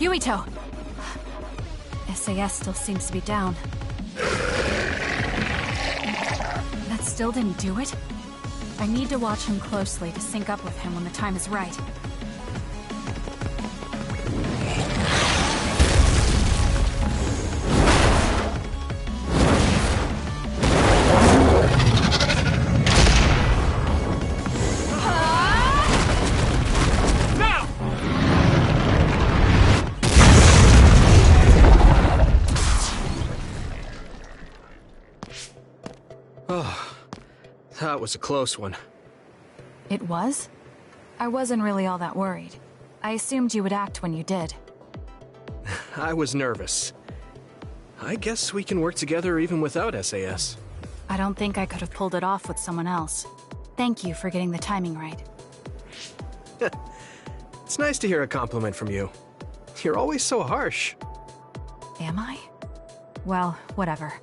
Yuito! SAS still seems to be down. That still didn't do it? I need to watch him closely to sync up with him when the time is right. That was a close one. It was? I wasn't really all that worried. I assumed you would act when you did. I was nervous. I guess we can work together even without SAS. I don't think I could have pulled it off with someone else. Thank you for getting the timing right. It's nice to hear a compliment from you. You're always so harsh. Am I? Well, whatever.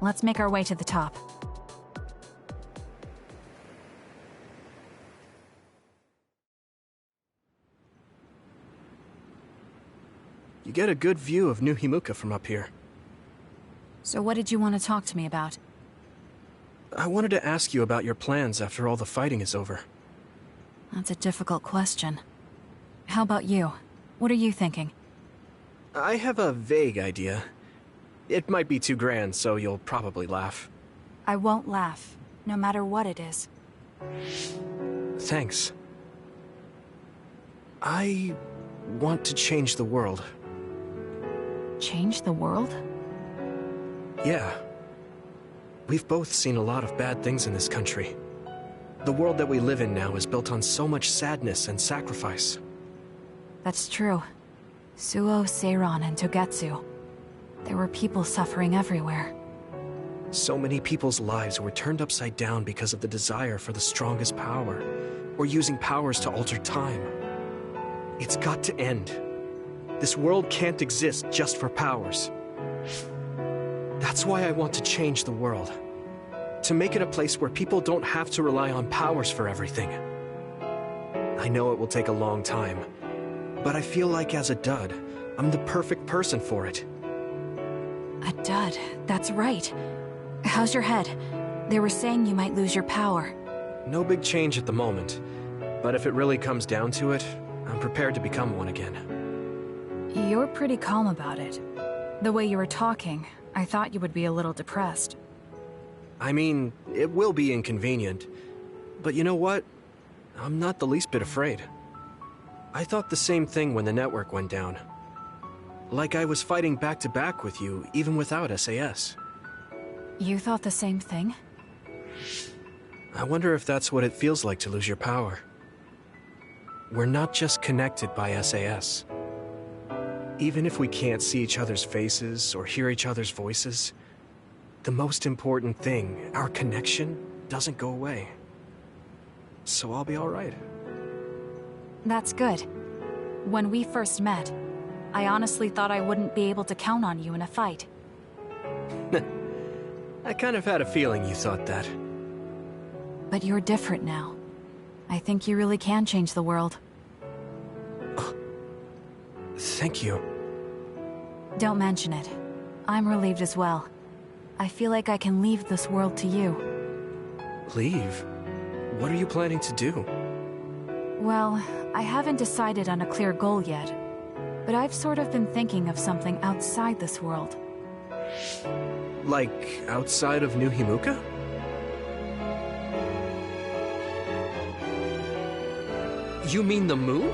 Let's make our way to the top. You get a good view of New Himuka from up here. So what did you want to talk to me about? I wanted to ask you about your plans after all the fighting is over. That's a difficult question. How about you? What are you thinking? I have a vague idea. It might be too grand, so you'll probably laugh. I won't laugh, no matter what it is. Thanks. I want to change the world. Change the world? Yeah. We've both seen a lot of bad things in this country. The world that we live in now is built on so much sadness and sacrifice. That's true. Suo, Seiran, and Togetsu. There were people suffering everywhere. So many people's lives were turned upside down because of the desire for the strongest power, or using powers to alter time. It's got to end. This world can't exist just for powers. That's why I want to change the world. To make it a place where people don't have to rely on powers for everything. I know it will take a long time, but I feel like as a dud, I'm the perfect person for it. A dud, that's right. How's your head? They were saying you might lose your power. No big change at the moment, but if it really comes down to it, I'm prepared to become one again. You're pretty calm about it. The way you were talking, I thought you would be a little depressed. I mean, it will be inconvenient, but you know what? I'm not the least bit afraid. I thought the same thing when the network went down. Like I was fighting back-to-back with you, even without SAS. You thought the same thing? I wonder if that's what it feels like to lose your power. We're not just connected by SAS. Even if we can't see each other's faces or hear each other's voices, the most important thing, our connection, doesn't go away. So I'll be all right. That's good. When we first met, I honestly thought I wouldn't be able to count on you in a fight. I kind of had a feeling you thought that. But you're different now. I think you really can change the world. Thank you. Don't mention it. I'm relieved as well. I feel like I can leave this world to you. Leave? What are you planning to do? Well, I haven't decided on a clear goal yet, but I've sort of been thinking of something outside this world. Like, outside of New Himuka? You mean the moon?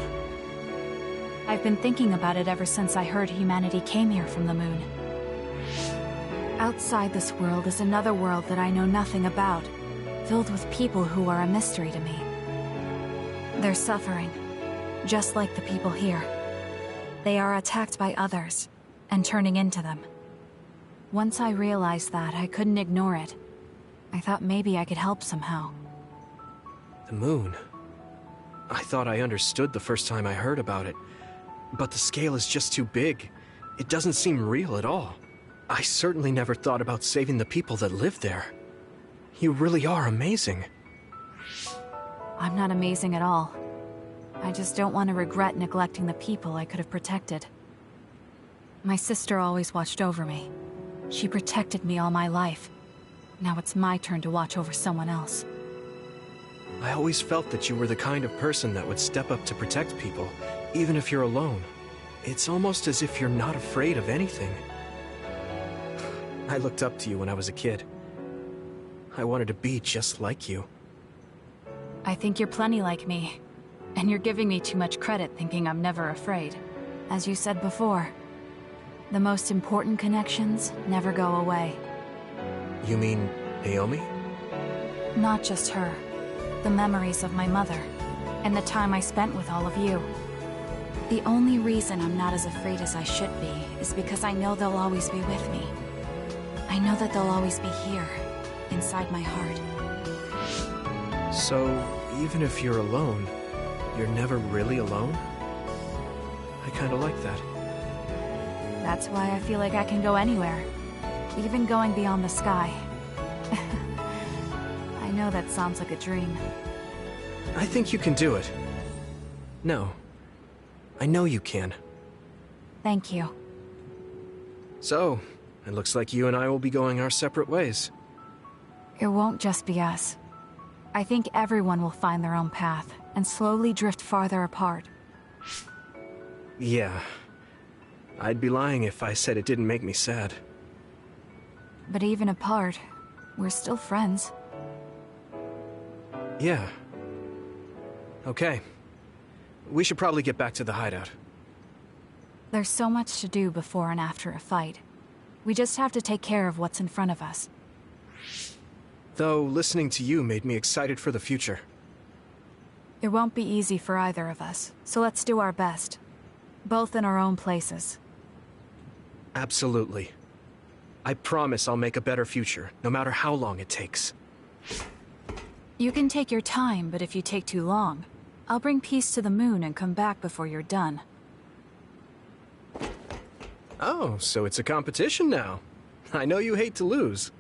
I've been thinking about it ever since I heard humanity came here from the moon. Outside this world is another world that I know nothing about, filled with people who are a mystery to me. They're suffering, just like the people here. They are attacked by others, and turning into them. Once I realized that, I couldn't ignore it. I thought maybe I could help somehow. The moon. I thought I understood the first time I heard about it, but the scale is just too big. It doesn't seem real at all. I certainly never thought about saving the people that live there. You really are amazing. I'm not amazing at all. I just don't want to regret neglecting the people I could have protected. My sister always watched over me. She protected me all my life. Now it's my turn to watch over someone else. I always felt that you were the kind of person that would step up to protect people, even if you're alone. It's almost as if you're not afraid of anything. I looked up to you when I was a kid. I wanted to be just like you. I think you're plenty like me. And you're giving me too much credit thinking I'm never afraid. As you said before, the most important connections never go away. You mean Naomi? Not just her. The memories of my mother, and the time I spent with all of you. The only reason I'm not as afraid as I should be is because I know they'll always be with me. I know that they'll always be here, inside my heart. So, even if you're alone, you're never really alone? I kinda like that. That's why I feel like I can go anywhere, even going beyond the sky. I know that sounds like a dream. I think you can do it. No. I know you can. Thank you. So, it looks like you and I will be going our separate ways. It won't just be us. I think everyone will find their own path, and slowly drift farther apart. Yeah. I'd be lying if I said it didn't make me sad. But even apart, we're still friends. Yeah. Okay. We should probably get back to the hideout. There's so much to do before and after a fight. We just have to take care of what's in front of us. Though, listening to you made me excited for the future. It won't be easy for either of us, so let's do our best. Both in our own places. Absolutely. I promise I'll make a better future, no matter how long it takes. You can take your time, but if you take too long, I'll bring peace to the moon and come back before you're done. Oh, so it's a competition now. I know you hate to lose.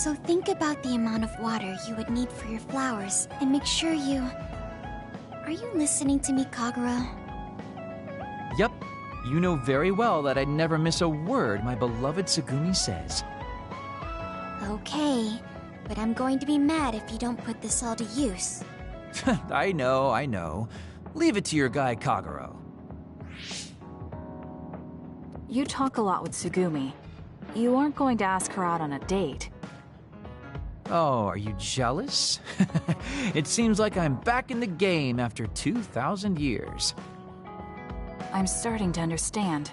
So think about the amount of water you would need for your flowers, and make sure you... Are you listening to me, Kagura? Yep. You know very well that I'd never miss a word my beloved Tsugumi says. Okay, but I'm going to be mad if you don't put this all to use. I know. Leave it to your guy, Kaguro. You talk a lot with Tsugumi. You aren't going to ask her out on a date. Oh, are you jealous? It seems like I'm back in the game after 2,000 years. I'm starting to understand.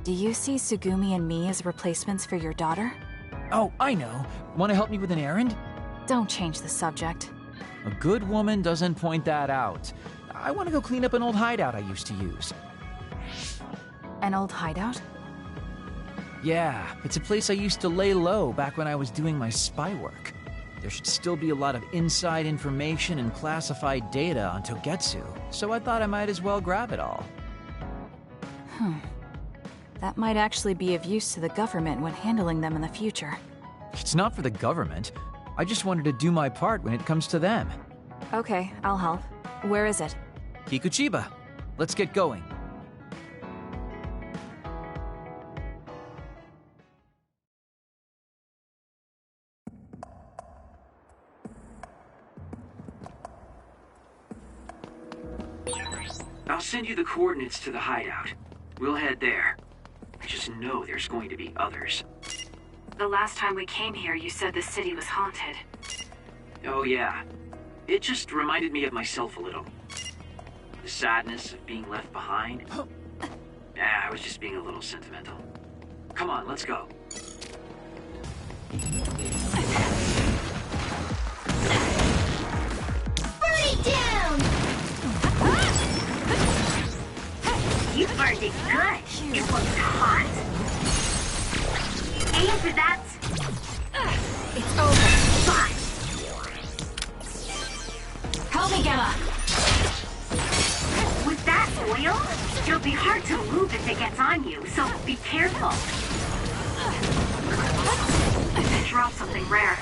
Do you see Tsugumi and me as replacements for your daughter? Oh, I know. Want to help me with an errand? Don't change the subject. A good woman doesn't point that out. I want to go clean up an old hideout I used to use. An old hideout? Yeah, it's a place I used to lay low back when I was doing my spy work. There should still be a lot of inside information and classified data on Togetsu, so I thought I might as well grab it all. That might actually be of use to the government when handling them in the future. It's not for the government. I just wanted to do my part when it comes to them. Okay, I'll help. Where is it? Kikuchiba. Let's get going. I'll send you the coordinates to the hideout. We'll head there. I just know there's going to be others. The last time we came here, you said the city was haunted. Oh yeah. It just reminded me of myself a little. The sadness of being left behind. I was just being a little sentimental. Come on, let's go. Burn it down! You burned it good. It looks hot. Aim for that. It's over. Fine. Help me, Gemma. With that oil, it'll be hard to move if it gets on you, so be careful. Drop something rare.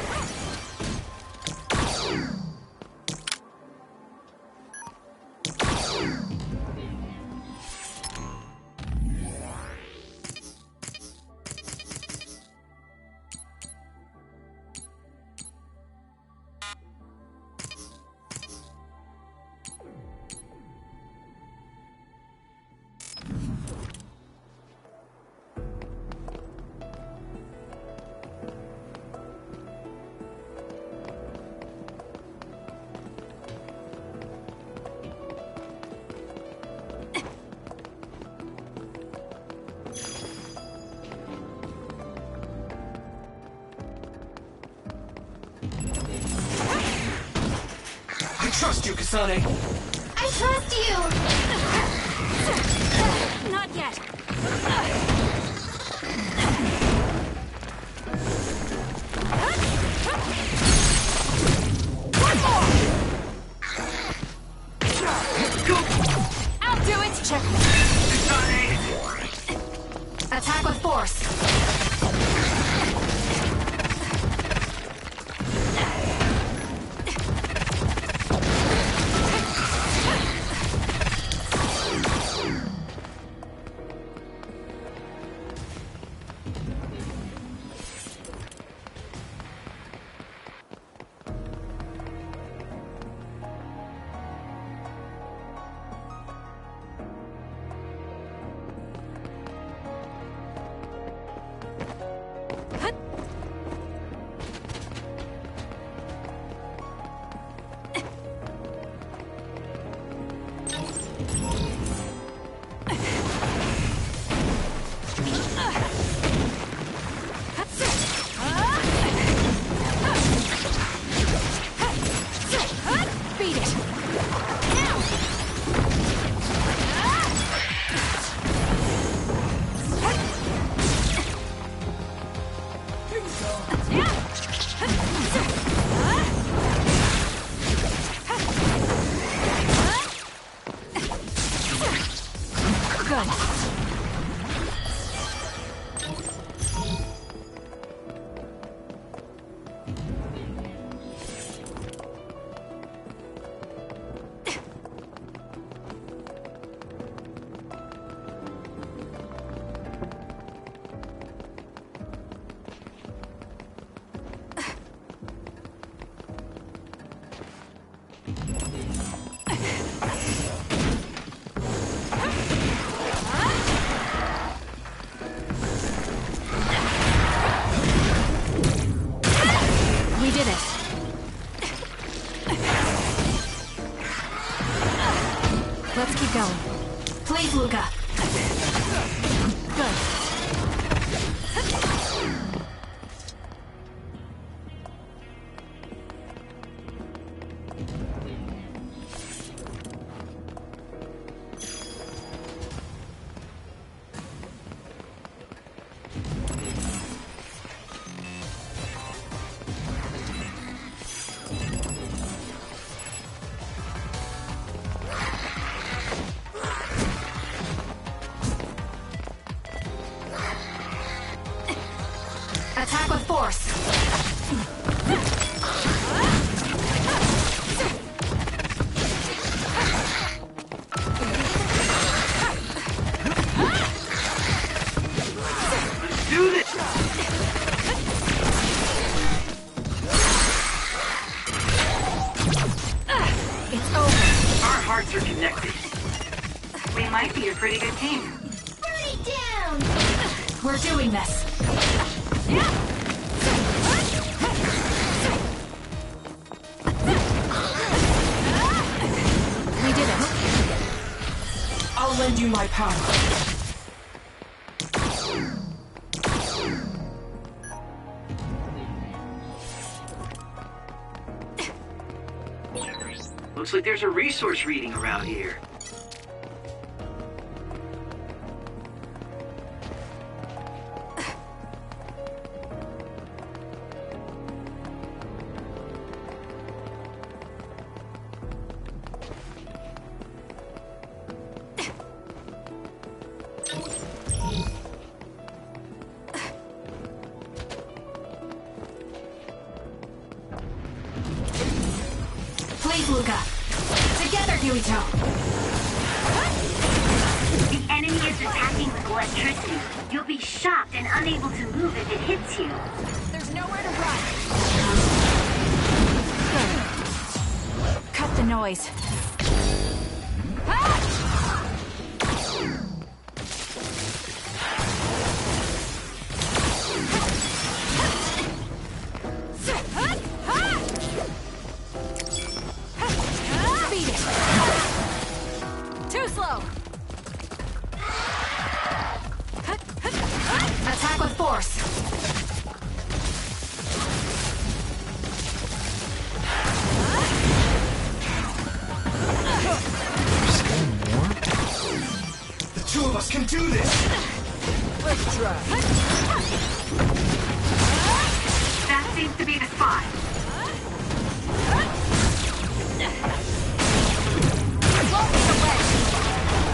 I trust you, Kasane! I trust you! Not yet. I'll do it! Check. Attack with force. Let's keep going. Please, Luca. Good. Attack with force. Let's do this! It's over. Our hearts are connected. We might be a pretty good team. Burn it down! We're doing this. We did it. I'll lend you my power. Looks like there's a resource reading around here. Please, Luca. Together, Huito. The enemy is attacking with electricity. You'll be shocked and unable to move if it hits you. There's nowhere to run. Cut the noise. Beat it. Too slow. Attack with force. The two of us can do this! Let's try. That seems to be the spot.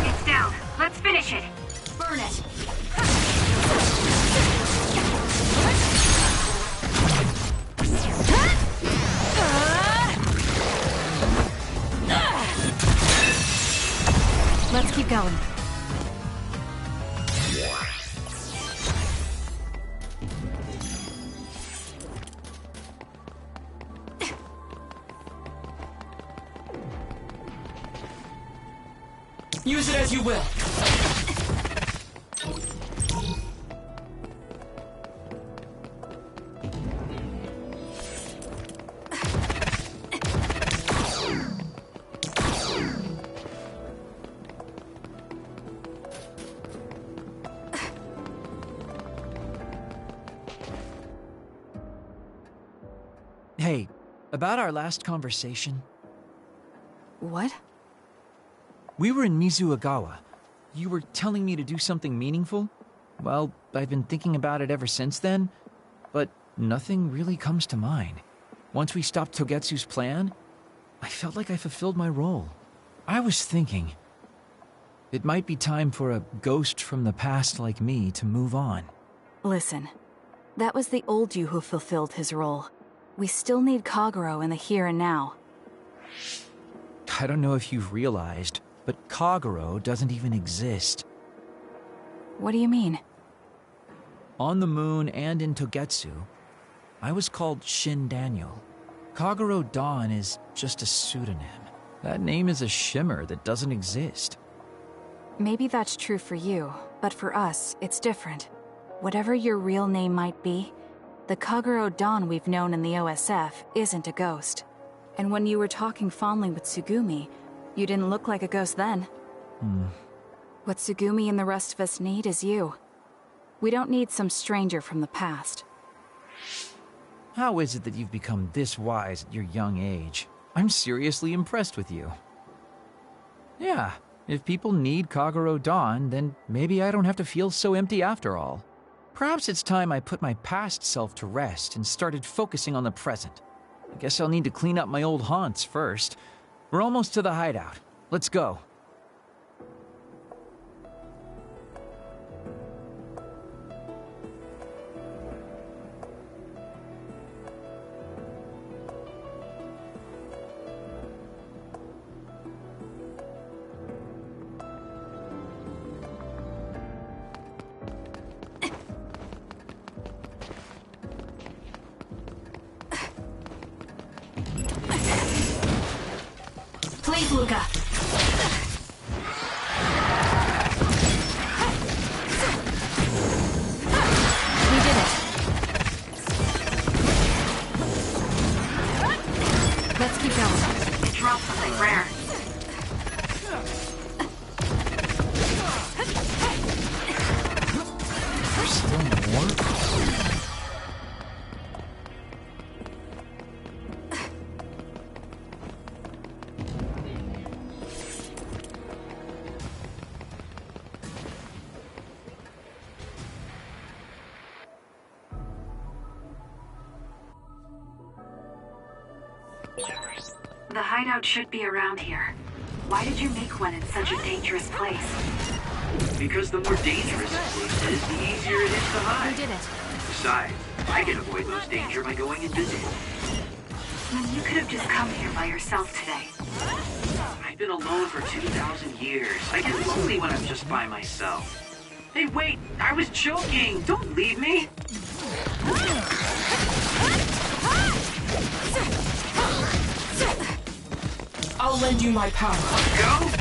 It's down. Let's finish it. Burn it. Let's keep going. Use it as you will. Hey, about our last conversation. What? We were in Mizuagawa. You were telling me to do something meaningful? Well, I've been thinking about it ever since then, but nothing really comes to mind. Once we stopped Togetsu's plan, I felt like I fulfilled my role. I was thinking, it might be time for a ghost from the past like me to move on. Listen, that was the old you who fulfilled his role. We still need Kagero in the here and now. I don't know if you've realized, but Kagero doesn't even exist. What do you mean? On the moon and in Togetsu, I was called Shin Daniel. Kagero Dawn is just a pseudonym. That name is a shimmer that doesn't exist. Maybe that's true for you, but for us, it's different. Whatever your real name might be, the Kagero Dawn we've known in the OSF isn't a ghost. And when you were talking fondly with Tsugumi, You didn't look like a ghost then. What Tsugumi and the rest of us need is you. We don't need some stranger from the past. How is it that you've become this wise at your young age? I'm seriously impressed with you. Yeah, if people need Kagero Dawn, then maybe I don't have to feel so empty after all. Perhaps it's time I put my past self to rest and started focusing on the present. I guess I'll need to clean up my old haunts first. We're almost to the hideout. Let's go. Please, Luca. We did it. Let's keep going. It dropped something rare. There's still more? The hideout should be around here. Why did you make one in such a dangerous place? Because the more dangerous a place is, the easier it is to hide. We did it. Besides, I can avoid most danger by going invisible. Then you could have just come here by yourself today. I've been alone for 2,000 years. I get lonely when I'm just by myself. Hey, wait! I was joking! Don't leave me! I'll lend you my power. Go!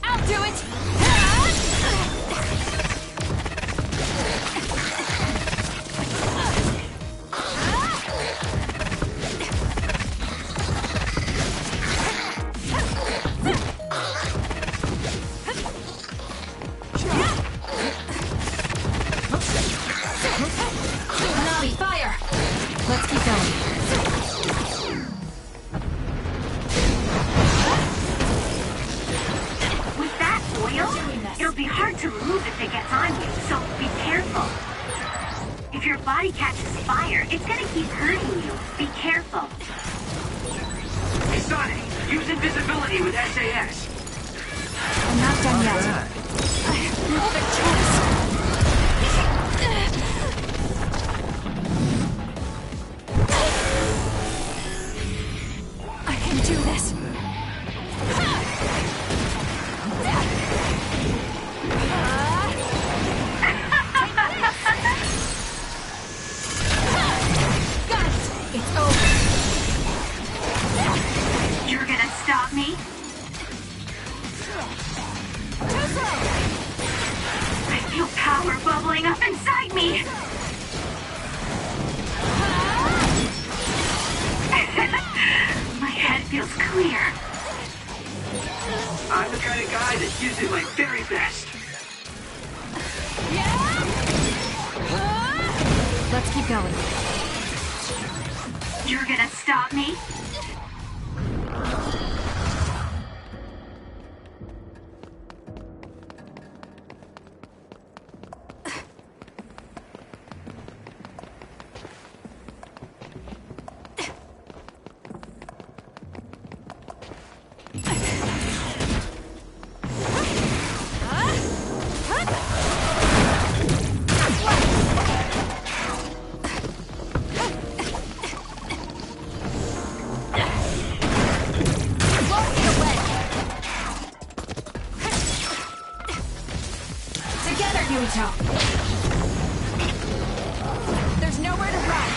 I'll do it! Nami, fire! Let's keep going. With that oil, it'll be hard to move if it gets on you, so be careful. If your body catches fire, it's gonna keep hurting you. Be careful. Kasane, use invisibility with SAS. I'm not done yet. I have no other choice. I can do this. Got it. It's over. You're gonna stop me? I feel power bubbling up inside me. My head feels clear. I'm the kind of guy that gives it my very best. Let's keep going. You're gonna stop me? There's nowhere to run.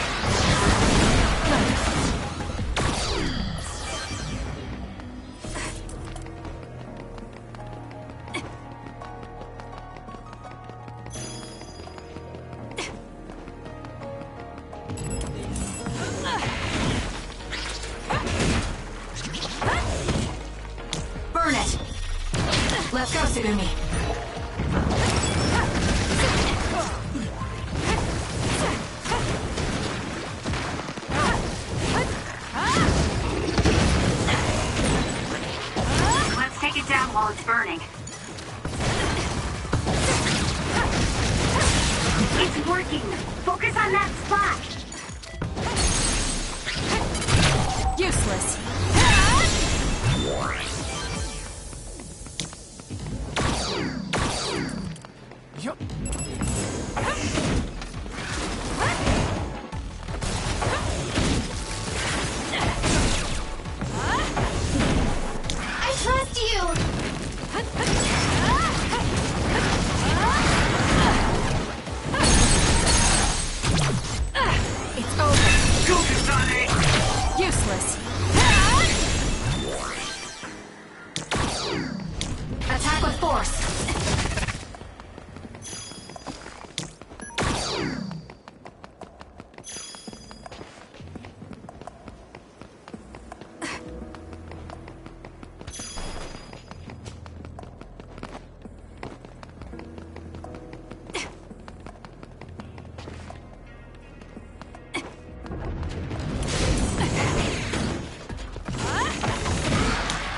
Let's go, Tsugumi. Let's take it down while it's burning. It's working. Focus on that spot. Useless. Yup. I trust you! It's over. Go, Kasane! Useless. Attack with force.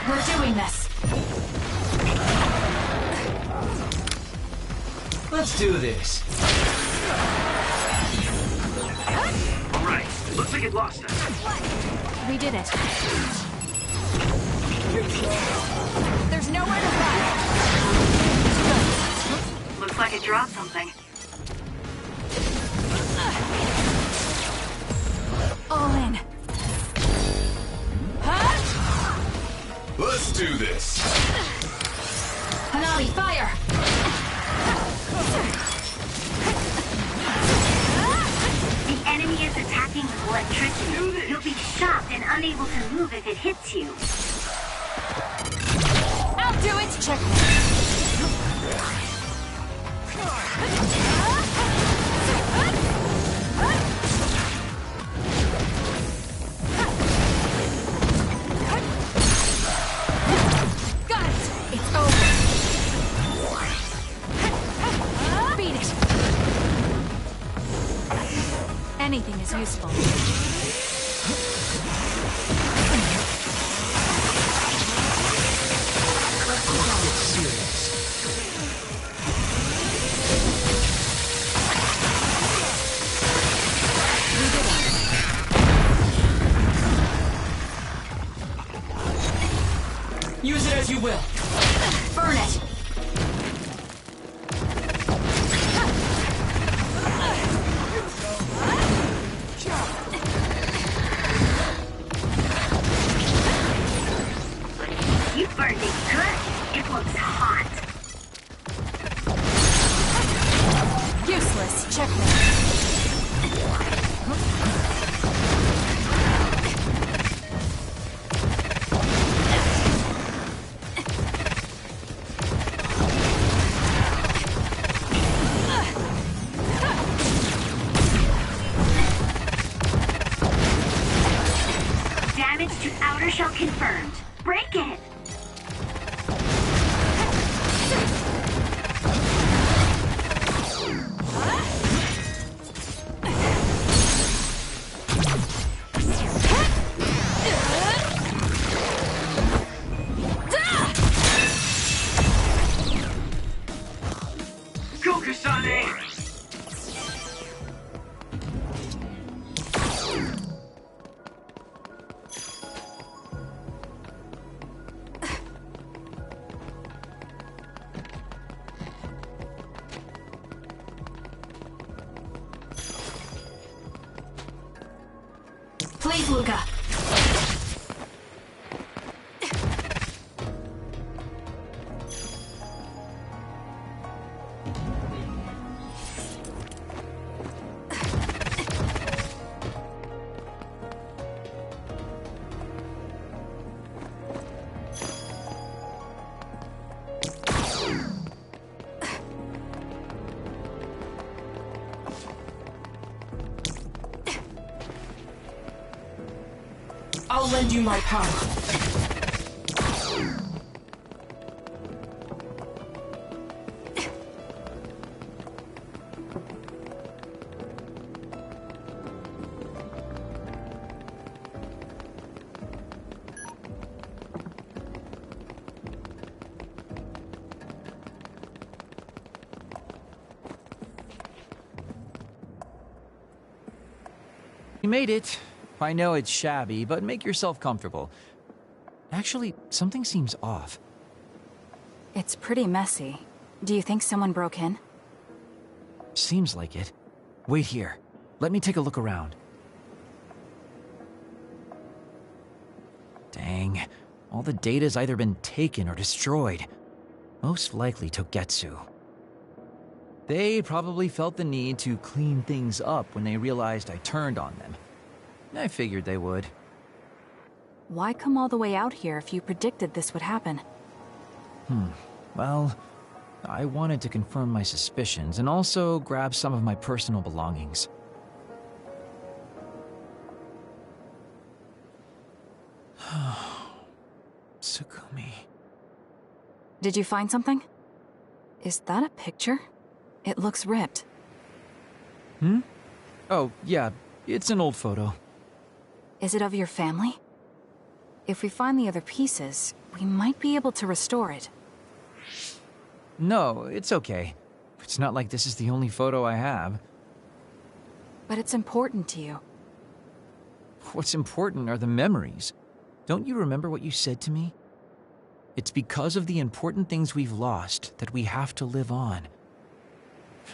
We're doing this. Let's do this. Alright, looks like it lost us. We did it. There's nowhere to run. Looks like it dropped something. All in. Let's do this. Hanami, fire! The enemy is attacking with electricity. You'll be shocked and unable to move if it hits you. I'll do it! Checkmate. Got it! It's over. Beat it. Anything is useful. Use it as you will. Burn it! You burned it good. It looks hot. Useless. Checkmate. Damage to outer shell confirmed. Break it. Go, Kasane! Please, Luca. I'll lend you my power. You made it. I know it's shabby, but make yourself comfortable. Actually, something seems off. It's pretty messy. Do you think someone broke in? Seems like it. Wait here. Let me take a look around. Dang. All the data's either been taken or destroyed. Most likely Togetsu. They probably felt the need to clean things up when they realized I turned on them. I figured they would. Why come all the way out here if you predicted this would happen? Well, I wanted to confirm my suspicions and also grab some of my personal belongings. Tsukumi. Did you find something? Is that a picture? It looks ripped. Oh, yeah, it's an old photo. Is it of your family? If we find the other pieces, we might be able to restore it. No, it's okay. It's not like this is the only photo I have. But it's important to you. What's important are the memories. Don't you remember what you said to me? It's because of the important things we've lost that we have to live on.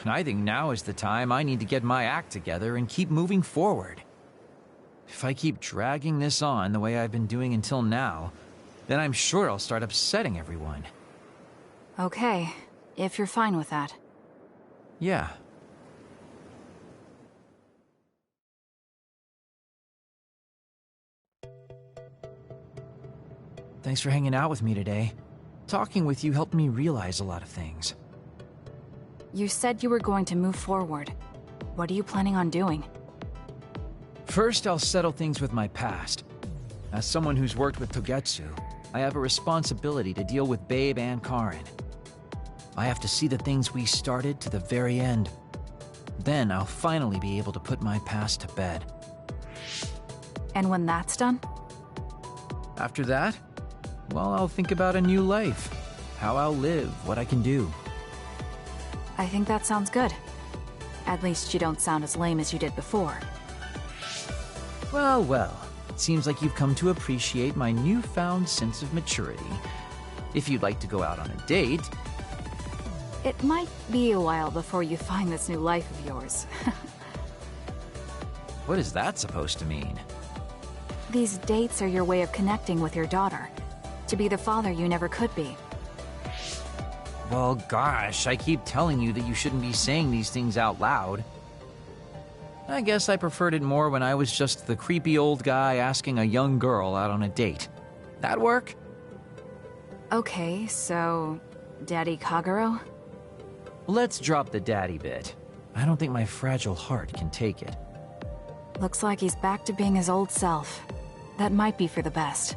And I think now is the time I need to get my act together and keep moving forward. If I keep dragging this on the way I've been doing until now, then I'm sure I'll start upsetting everyone. Okay, if you're fine with that. Yeah. Thanks for hanging out with me today. Talking with you helped me realize a lot of things. You said you were going to move forward. What are you planning on doing? First, I'll settle things with my past. As someone who's worked with Togetsu, I have a responsibility to deal with Babe and Karin. I have to see the things we started to the very end. Then I'll finally be able to put my past to bed. And when that's done? After that, well, I'll think about a new life. How I'll live, what I can do. I think that sounds good. At least you don't sound as lame as you did before. Well, well. It seems like you've come to appreciate my newfound sense of maturity. If you'd like to go out on a date... It might be a while before you find this new life of yours. What is that supposed to mean? These dates are your way of connecting with your daughter. To be the father you never could be. Well, gosh, I keep telling you that you shouldn't be saying these things out loud. I guess I preferred it more when I was just the creepy old guy asking a young girl out on a date. That work? Okay, so... Daddy Kagero? Let's drop the daddy bit. I don't think my fragile heart can take it. Looks like he's back to being his old self. That might be for the best.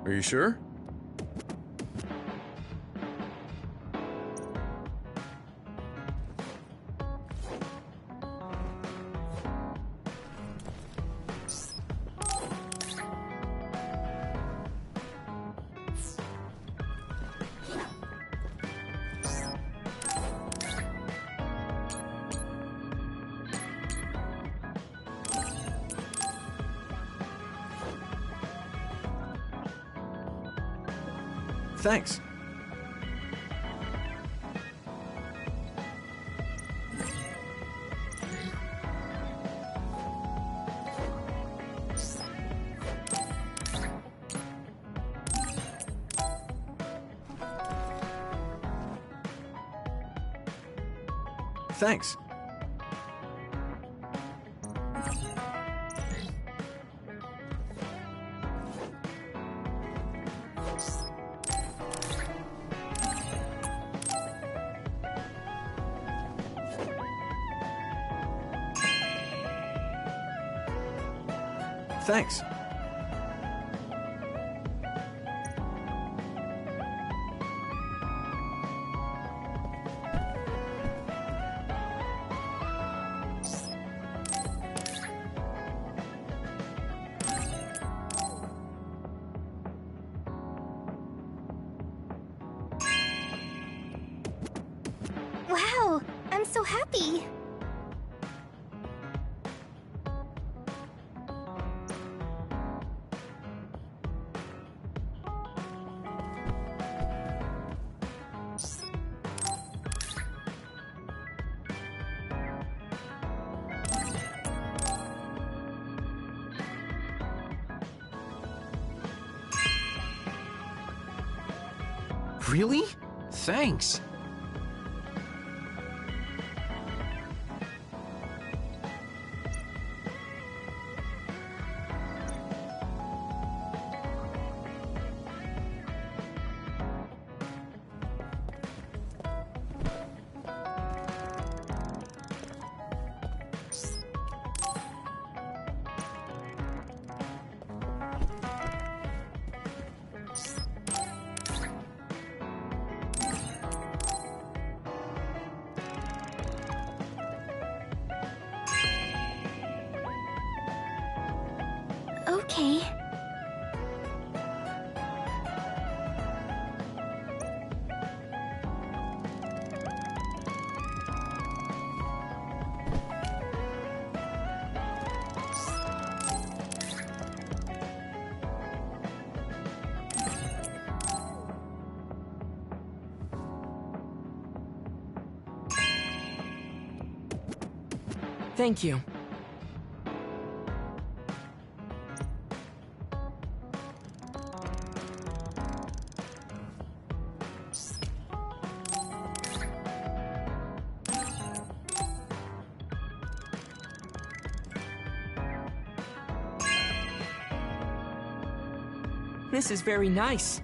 Are you sure? Thanks. Thanks. Thanks. Wow, I'm so happy. Really? Thanks. Okay. Thank you. This is very nice.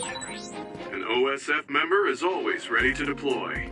An OSF member is always ready to deploy.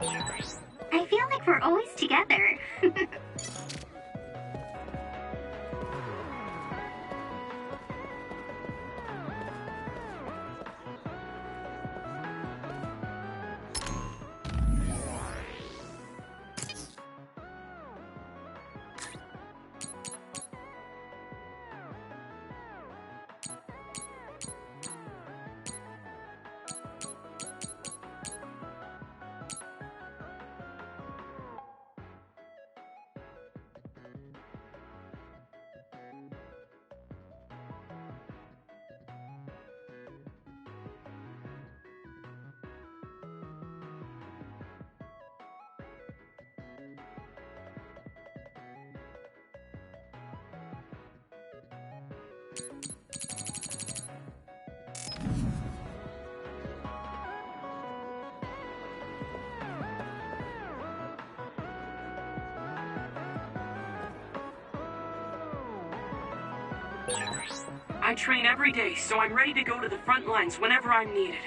I feel like we're always together. I train every day, so I'm ready to go to the front lines whenever I'm needed.